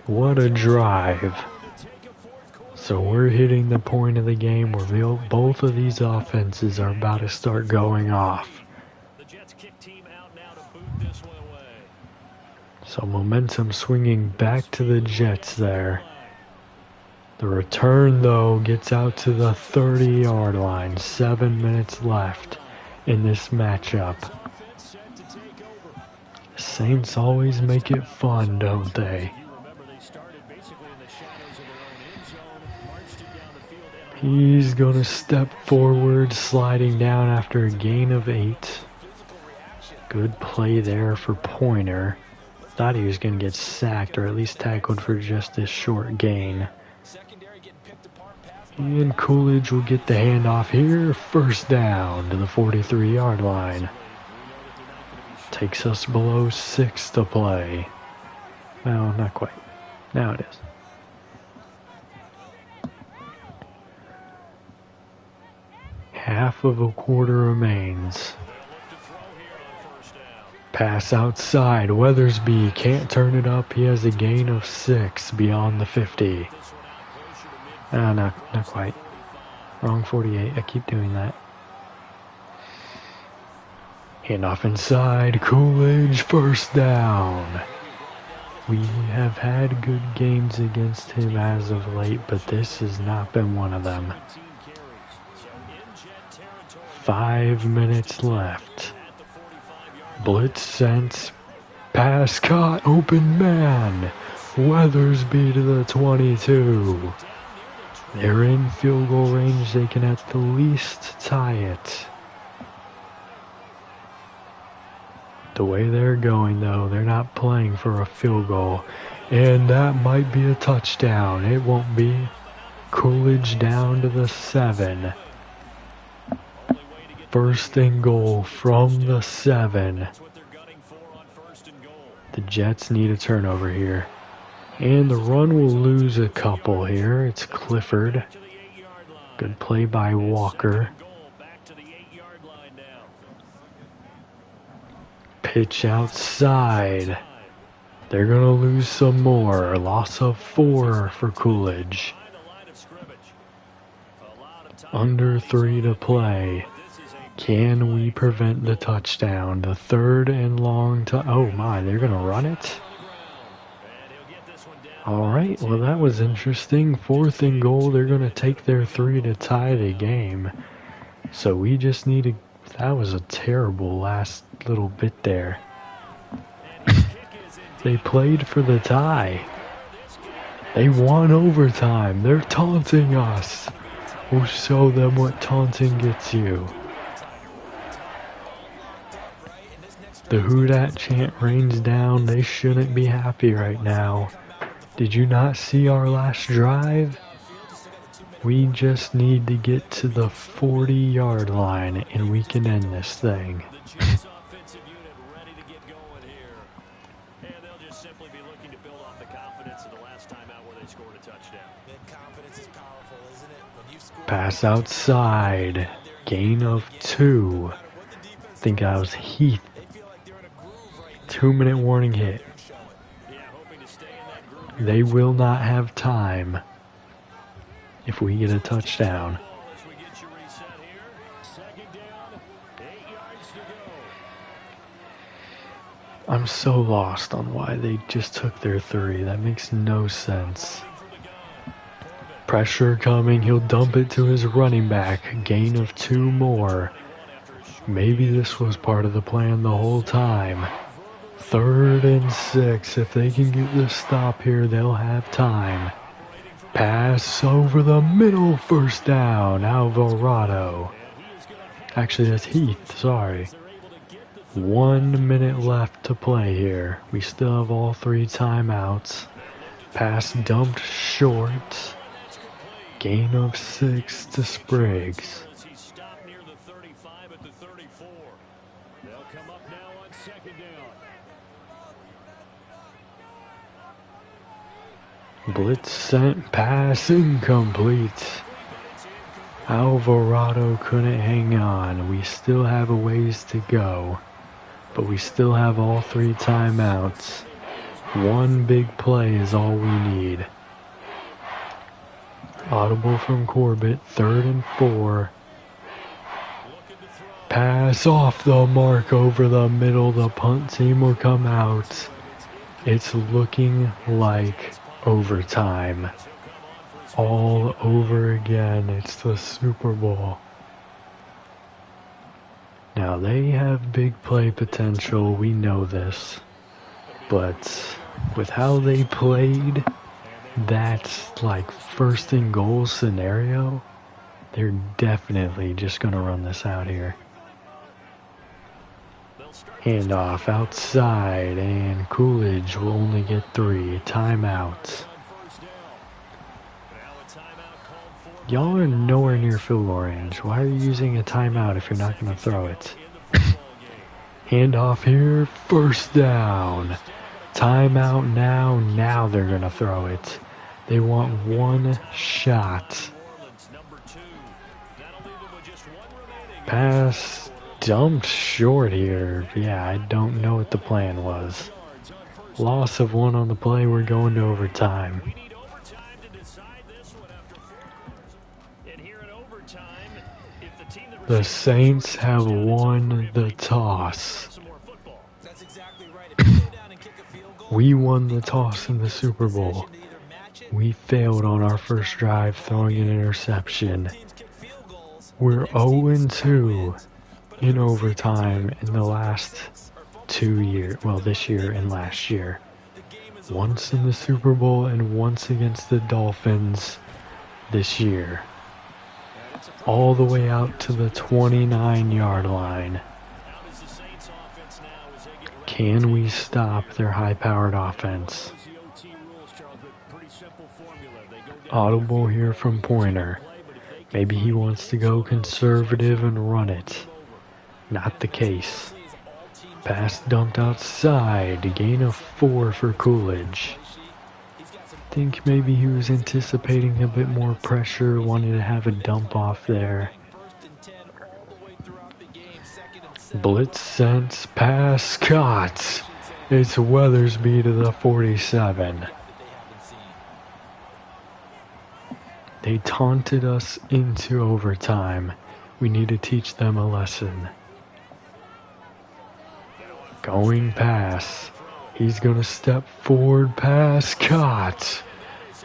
What a drive. So we're hitting the point of the game where both of these offenses are about to start going off. So momentum swinging back to the Jets there. The return, though, gets out to the 30-yard line. 7 minutes left in this matchup. Saints always make it fun, don't they? He's going to step forward, sliding down after a gain of 8. Good play there for Pointer. Thought he was going to get sacked or at least tackled for just this short gain. And Coolidge will get the handoff here. 1st down to the 43-yard line. Takes us below 6 to play. Well, not quite. Now it is. Half of a quarter remains. Pass outside. Weathersby can't turn it up. He has a gain of 6 beyond the 50. Not quite. Wrong 48. I keep doing that. Handoff inside. Coolidge, first down. We have had good games against him as of late, but this has not been one of them. 5 minutes left. Blitz sent. Pass caught. Open man. Weathersby to the 22. They're in field goal range. They can at the least tie it. The way they're going, though, they're not playing for a field goal. And that might be a touchdown. It won't be. Coolidge down to the 7. First and goal from the 7. The Jets need a turnover here. And the run will lose a couple here. It's Clifford. Good play by Walker. Pitch outside. They're going to lose some more. Loss of 4 for Coolidge. Under 3 to play. Can we prevent the touchdown? The 3rd and long oh my, they're going to run it? Alright, well that was interesting. 4th and goal, they're going to take their 3 to tie the game. So we just need to... That was a terrible last little bit there. They played for the tie. They won overtime. They're taunting us. We'll show them what taunting gets you. The Who Dat chant rains down. They shouldn't be happy right now. Did you not see our last drive? We just need to get to the 40-yard line and we can end this thing. Pass outside. Gain of 2. I think that was Heath. 2-minute warning hit. They will not have time if we get a touchdown. I'm so lost on why they just took their 3. That makes no sense. Pressure coming. He'll dump it to his running back. Gain of 2 more. Maybe this was part of the plan the whole time. 3rd and 6. If they can get this stop here, they'll have time. Pass over the middle. First down. Alvarado. Actually, that's Heath. Sorry. 1 minute left to play here. We still have all 3 timeouts. Pass dumped short. Gain of 6 to Spriggs. Blitz sent, pass incomplete. Alvarado couldn't hang on. We still have a ways to go, but we still have all 3 timeouts. 1 big play is all we need. Audible from Corbett, 3rd and 4. Pass off the mark over the middle. The punt team will come out. It's looking like overtime. All over again. It's the Super Bowl. Now they have big play potential. We know this. But with how they played, that like 1st and goal scenario, they're definitely just going to run this out here. Handoff outside, and Coolidge will only get 3. Timeout. Y'all are nowhere near field goal range. Why are you using a timeout if you're not going to throw it? Handoff here. First down. Timeout now. Now they're going to throw it. They want 1 shot. Pass dumped short here. Yeah, I don't know what the plan was. Loss of 1 on the play. We're going to overtime. The Saints have won the toss. Some more football. That's exactly right. If you go down and kick a field goal, We won the toss in the Super Bowl. to either match it, We failed on our first drive throwing an interception. teams kick field goals, We're 0-2 in overtime in the last 2 years. Well, this year and last year. Once in the Super Bowl and once against the Dolphins this year. All the way out to the 29-yard line. How does the Saints offense now as they get ready? Can we stop their high-powered offense? The OT rules, Charles, but pretty simple formula. They go down Audible here from Pointer. Maybe he wants to go conservative and run it. Not the case. Pass dumped outside. Gain of 4 for Coolidge. Think maybe he was anticipating a bit more pressure, wanted to have a dump off there. Blitz sense, pass caught. It's Weathersby to the 47. They taunted us into overtime. We need to teach them a lesson. Going pass. He's going to step forward, pass caught.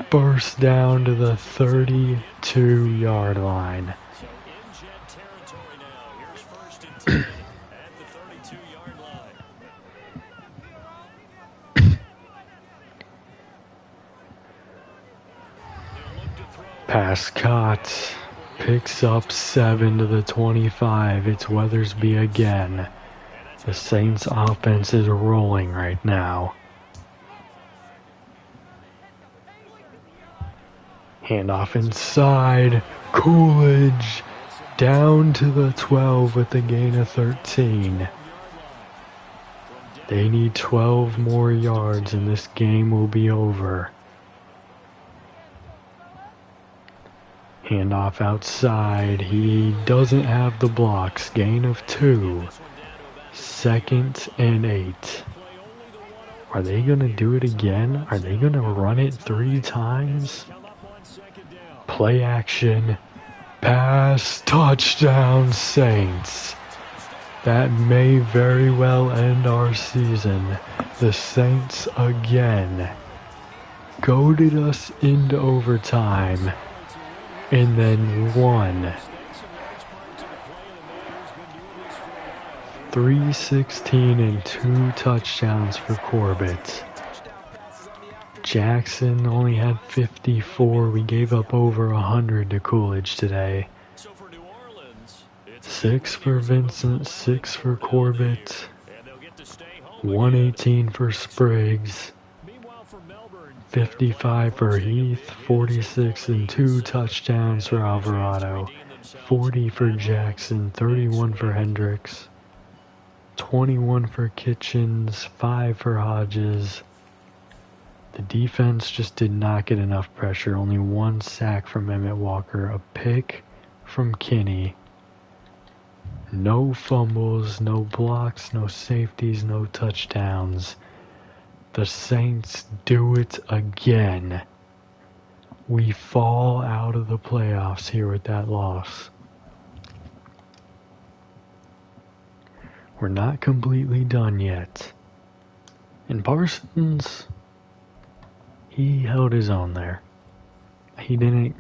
Burst down to the 32-yard line. So in jet territory now. Here's first and 10 at the 32-yard line. They'll look to throw. Pass caught. Picks up 7 to the 25. It's Weathersby again. The Saints offense is rolling right now. Handoff inside. Coolidge down to the 12 with a gain of 13. They need 12 more yards and this game will be over. Handoff outside. He doesn't have the blocks. Gain of 2. 2nd and 8. Are they going to do it again? Are they going to run it 3 times? Play action. Pass. Touchdown Saints. That may very well end our season. The Saints again goaded us into overtime and then won. 316 and 2 touchdowns for Corbett. Jackson only had 54. We gave up over 100 to Coolidge today. So for New Orleans, it's 6 for Vincent, 6 for Corbett, and they'll get to stay home. 118 for Spriggs, Meanwhile, for Melbourne, 55 for Heath, 46 and 2 touchdowns for Alvarado, 40 for Jackson, 31 for Hendricks, 21 for Kitchens, 5 for Hodges. The defense just did not get enough pressure. Only 1 sack from Emmett Walker, a pick from Kinney. No fumbles, no blocks, no safeties, no touchdowns. The Saints do it again. We fall out of the playoffs here with that loss. We're not completely done yet. And Parsons, he held his own there. He didn't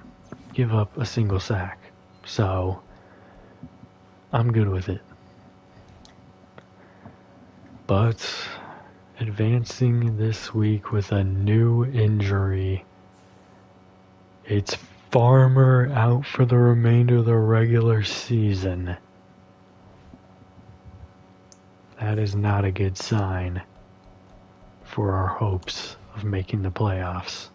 give up a single sack. So, I'm good with it. But, advancing this week with a new injury. It's Farmer out for the remainder of the regular season. That is not a good sign for our hopes of making the playoffs.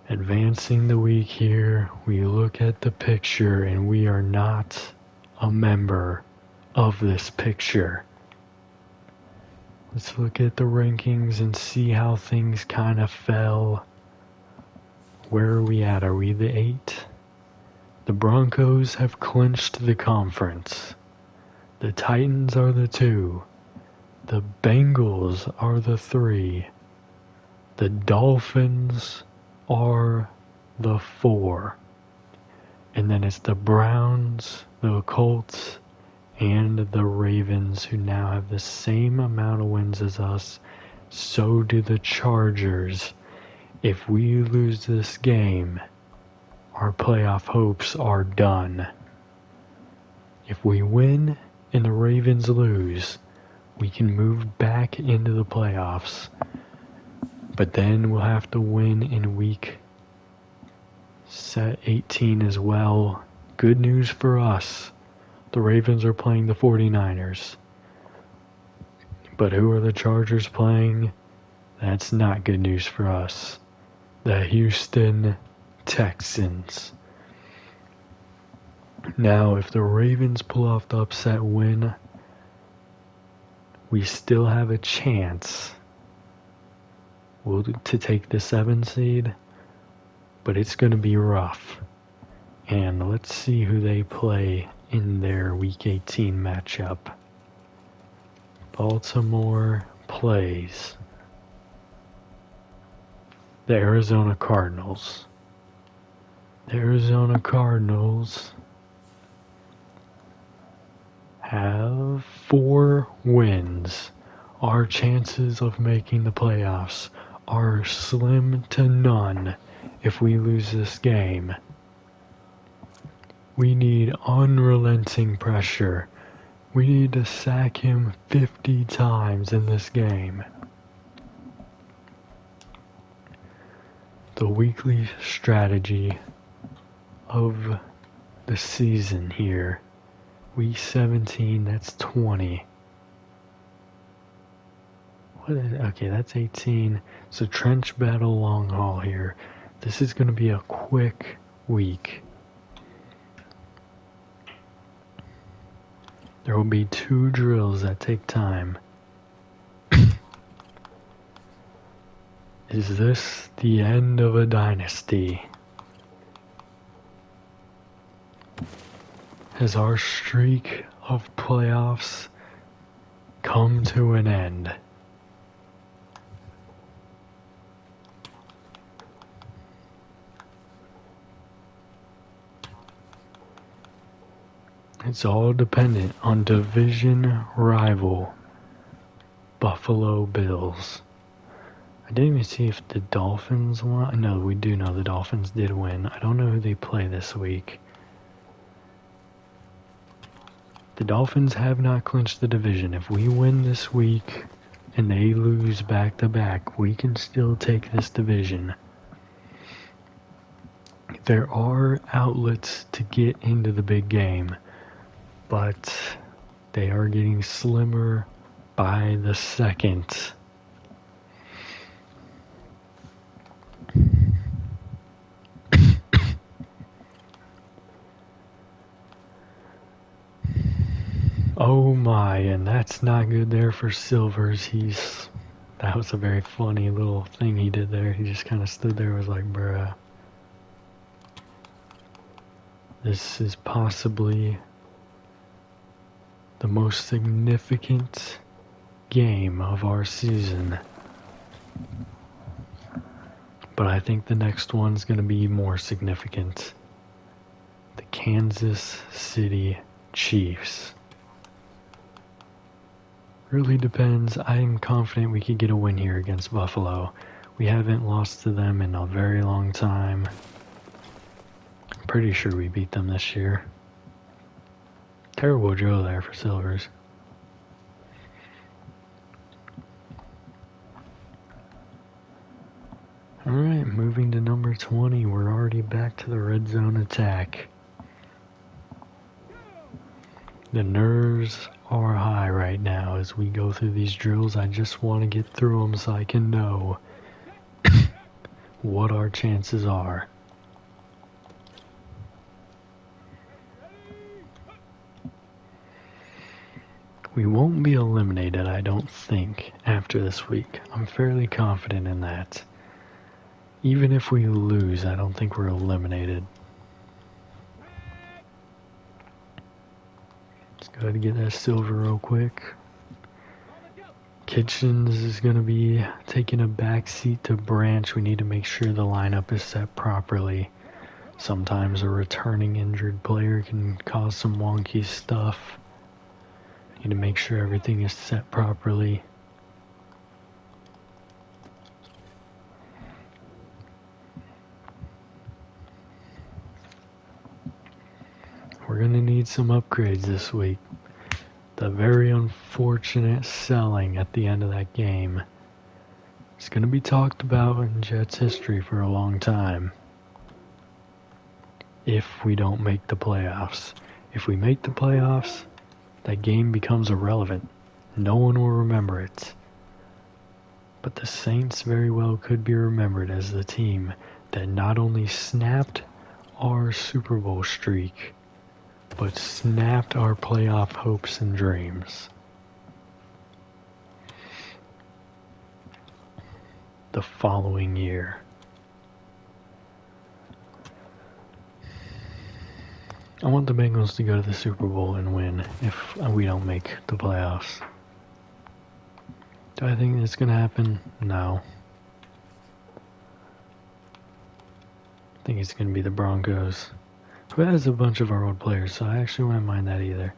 Advancing the week here, we look at the picture and we are not a member of this picture. Let's look at the rankings and see how things kind of fell. Where are we at? Are we the 8? The Broncos have clinched the conference. The Titans are the 2. The Bengals are the 3. The Dolphins are the 4. And then it's the Browns, the Colts, and the Ravens, who now have the same amount of wins as us. So do the Chargers. If we lose this game, our playoff hopes are done. If we win and the Ravens lose, we can move back into the playoffs. But then we'll have to win in week 18 as well. Good news for us. The Ravens are playing the 49ers. But who are the Chargers playing? That's not good news for us. The Houston Texans. Now, if the Ravens pull off the upset win, we still have a chance to take the 7 seed, but it's going to be rough. And let's see who they play in their Week 18 matchup. Baltimore plays the Arizona Cardinals. The Arizona Cardinals have 4 wins. Our chances of making the playoffs are slim to none if we lose this game. We need unrelenting pressure. We need to sack him 50 times in this game. The weekly strategy of the season here. Week 17, that's 20. Okay, that's 18. So trench battle long haul here. This is going to be a quick week. There will be 2 drills that take time. Is this the end of a dynasty? Has our streak of playoffs come to an end? It's all dependent on division rival Buffalo Bills. I didn't even see if the Dolphins won. No, we do know the Dolphins did win. I don't know who they play this week. The Dolphins have not clinched the division. If we win this week and they lose back-to-back, we can still take this division. There are outlets to get into the big game, but they are getting slimmer by the second. Oh my, and that's not good there for Silvers. That was a very funny little thing he did there. He just kind of stood there and was like, bruh. This is possibly the most significant game of our season. But I think the next one's going to be more significant. The Kansas City Chiefs. Really depends. I'm confident we could get a win here against Buffalo. We haven't lost to them in a very long time. I'm pretty sure we beat them this year. Terrible drill there for Silvers. Alright, moving to number 20. We're already back to the red zone attack. The nerves are high right now as we go through these drills. I just want to get through them so I can know what our chances are. We won't be eliminated, I don't think, after this week. I'm fairly confident in that. Even if we lose, I don't think we're eliminated. Let's go ahead and get that silver real quick. Kitchens is going to be taking a back seat to Branch. We need to make sure the lineup is set properly Sometimes a returning injured player can cause some wonky stuff. Need to make sure everything is set properly. We're going to need some upgrades this week. The very unfortunate selling at the end of that game is going to be talked about in Jets history for a long time. If we don't make the playoffs. If we make the playoffs, that game becomes irrelevant. No one will remember it. But the Saints very well could be remembered as the team that not only snapped our Super Bowl streak, but snapped our playoff hopes and dreams. The following year. I want the Bengals to go to the Super Bowl and win if we don't make the playoffs. Do I think it's going to happen? No. I think it's going to be the Broncos, who has a bunch of our old players, so I actually wouldn't mind that either.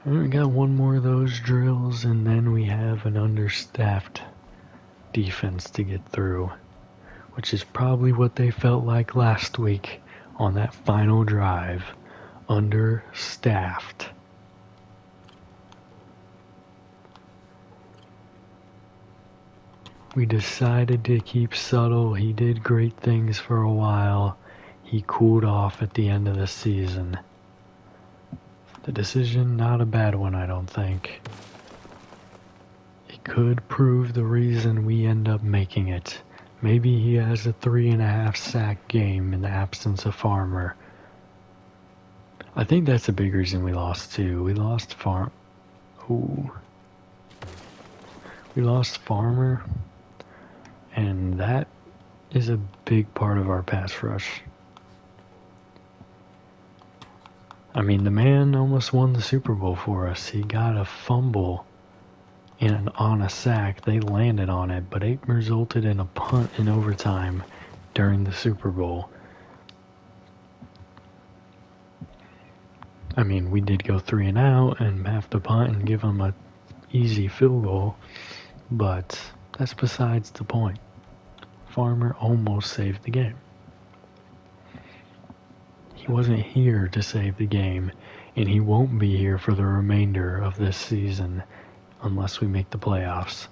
And we got one more of those drills, and then we have an understaffed defense to get through, which is probably what they felt like last week on that final drive. Understaffed. We decided to keep Subtle. He did great things for a while. He cooled off at the end of the season. The decision, not a bad one, I don't think. It could prove the reason we end up making it. Maybe he has a 3.5 sack game in the absence of Farmer. I think that's a big reason we lost too. We lost We lost Farmer, and that is a big part of our pass rush. I mean, the man almost won the Super Bowl for us. He got a fumble on a sack. They landed on it, but it resulted in a punt in overtime during the Super Bowl. I mean, we did go 3 and out and have to punt and give them a easy field goal, but that's besides the point. Farmer almost saved the game. He wasn't here to save the game, and he won't be here for the remainder of this season unless we make the playoffs.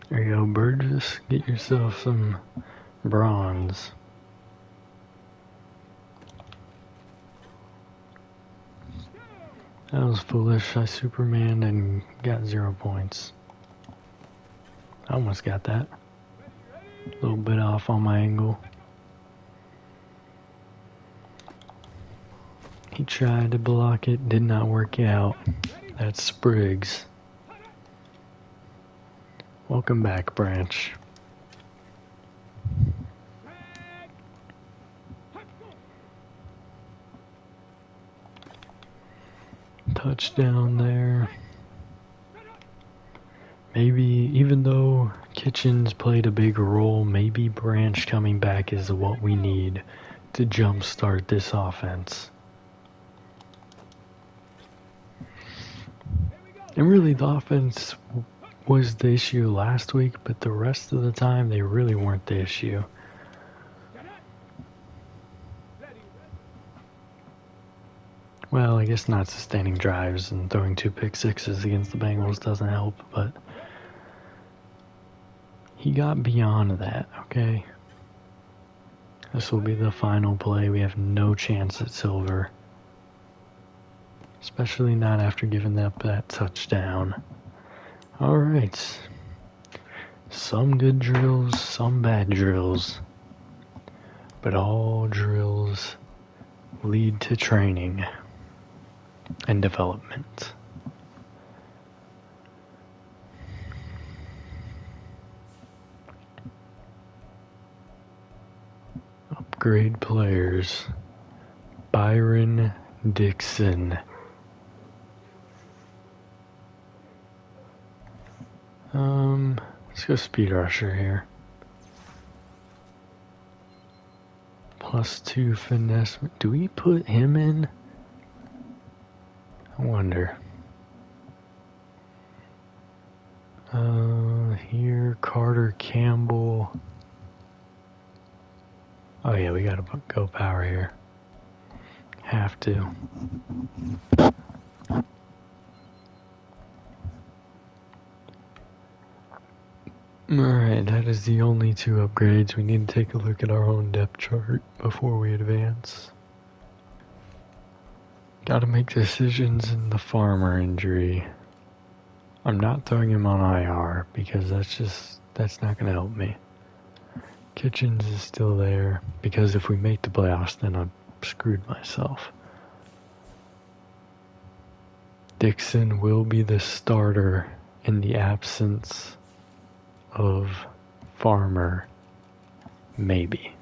There you go, Burgess. Get yourself some bronze. That was foolish. I Supermaned and got 0 points. I almost got that. A little bit off on my angle. He tried to block it, did not work out. That's Spriggs. Welcome back, Branch. Touchdown there. Maybe, even though Kitchens played a big role, maybe Branch coming back is what we need to jumpstart this offense. And really, the offense was the issue last week, but the rest of the time, they really weren't the issue. Well, I guess not sustaining drives and throwing 2 pick sixes against the Bengals doesn't help, but he got beyond that, okay? This will be the final play. We have no chance at silver. Especially not after giving up that touchdown. Alright. Some good drills, some bad drills. But all drills lead to training. and development. Upgrade players. Byron Dixon. Let's go speed rusher here. +2 finesse. Do we put him in? I wonder. Here, Carter Campbell. Oh yeah, we gotta go power here. Have to. Alright, that is the only 2 upgrades. We need to take a look at our own depth chart before we advance. Gotta make decisions in the Farmer injury. I'm not throwing him on IR because that's not gonna help me. Kitchens is still there because if we make the playoffs, then I've screwed myself. Dixon will be the starter in the absence of Farmer, maybe.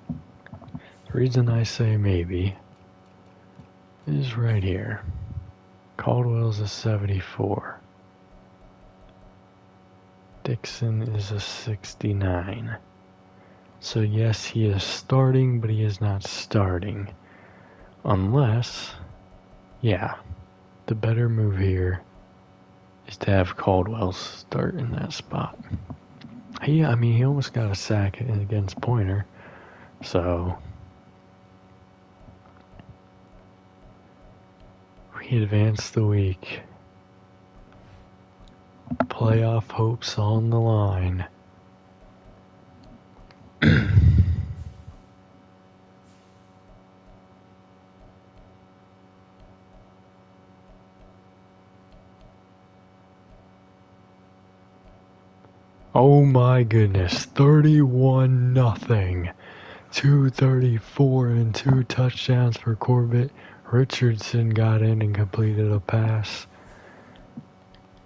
The reason I say maybe is right here. Caldwell's a 74. Dixon is a 69. So yes, he is starting, but he is not starting. Unless, yeah, the better move here is to have Caldwell start in that spot. He almost got a sack against Pointer, so we advance the week. Playoff hopes on the line. Oh my goodness, 31-0. 234 and 2 touchdowns for Corbett. Richardson got in and completed a pass.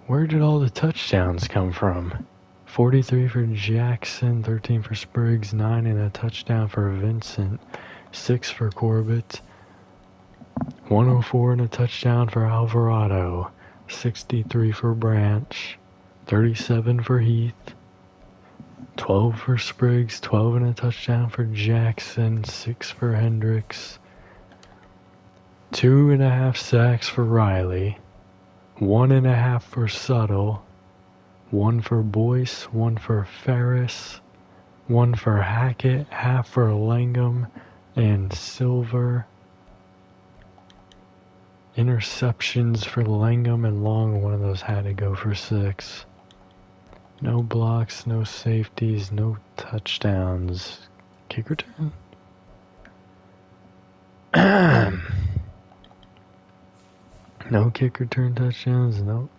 Where did all the touchdowns come from? 43 for Jackson, 13 for Spriggs, 9 and a touchdown for Vincent, 6 for Corbett, 104 and a touchdown for Alvarado, 63 for Branch, 37 for Heath, 12 for Spriggs, 12 and a touchdown for Jackson, 6 for Hendricks, 2.5 sacks for Riley, 1.5 for Suttle, 1 for Boyce, 1 for Ferris, 1 for Hackett, half for Langham and Silver. Interceptions for Langham and Long, one of those had to go for 6. No blocks, no safeties, no touchdowns. Kick return? No kick return touchdowns? Nope.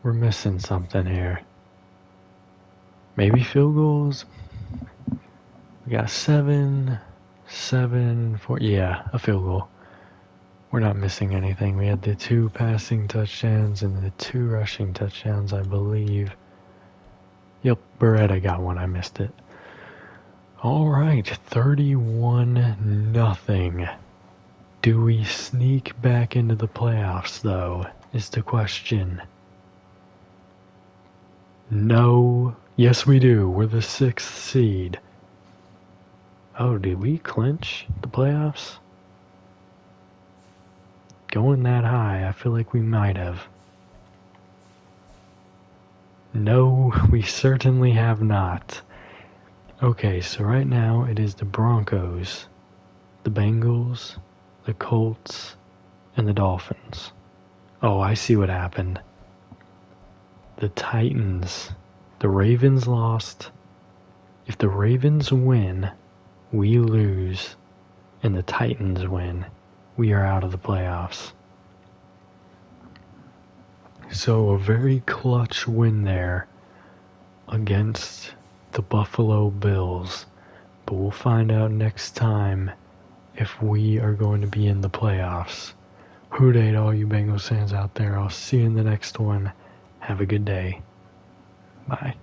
We're missing something here. Maybe field goals? We got 7, 4. Yeah, a field goal. We're not missing anything. We had the 2 passing touchdowns and the 2 rushing touchdowns, I believe. Yep, Beretta got one. I missed it. Alright, 31-0. Do we sneak back into the playoffs, though, is the question. No. Yes, we do. We're the 6th seed. Oh, did we clinch the playoffs? Going that high, I feel like we might have. No, we certainly have not. Okay, so right now it is the Broncos, the Bengals, the Colts, and the Dolphins. Oh, I see what happened. The Titans. The Ravens lost. If the Ravens win, we lose, and the Titans win, we are out of the playoffs. So a very clutch win there against the Buffalo Bills. But we'll find out next time if we are going to be in the playoffs. Hoot 8, all you Bengals fans out there. I'll see you in the next one. Have a good day. Bye.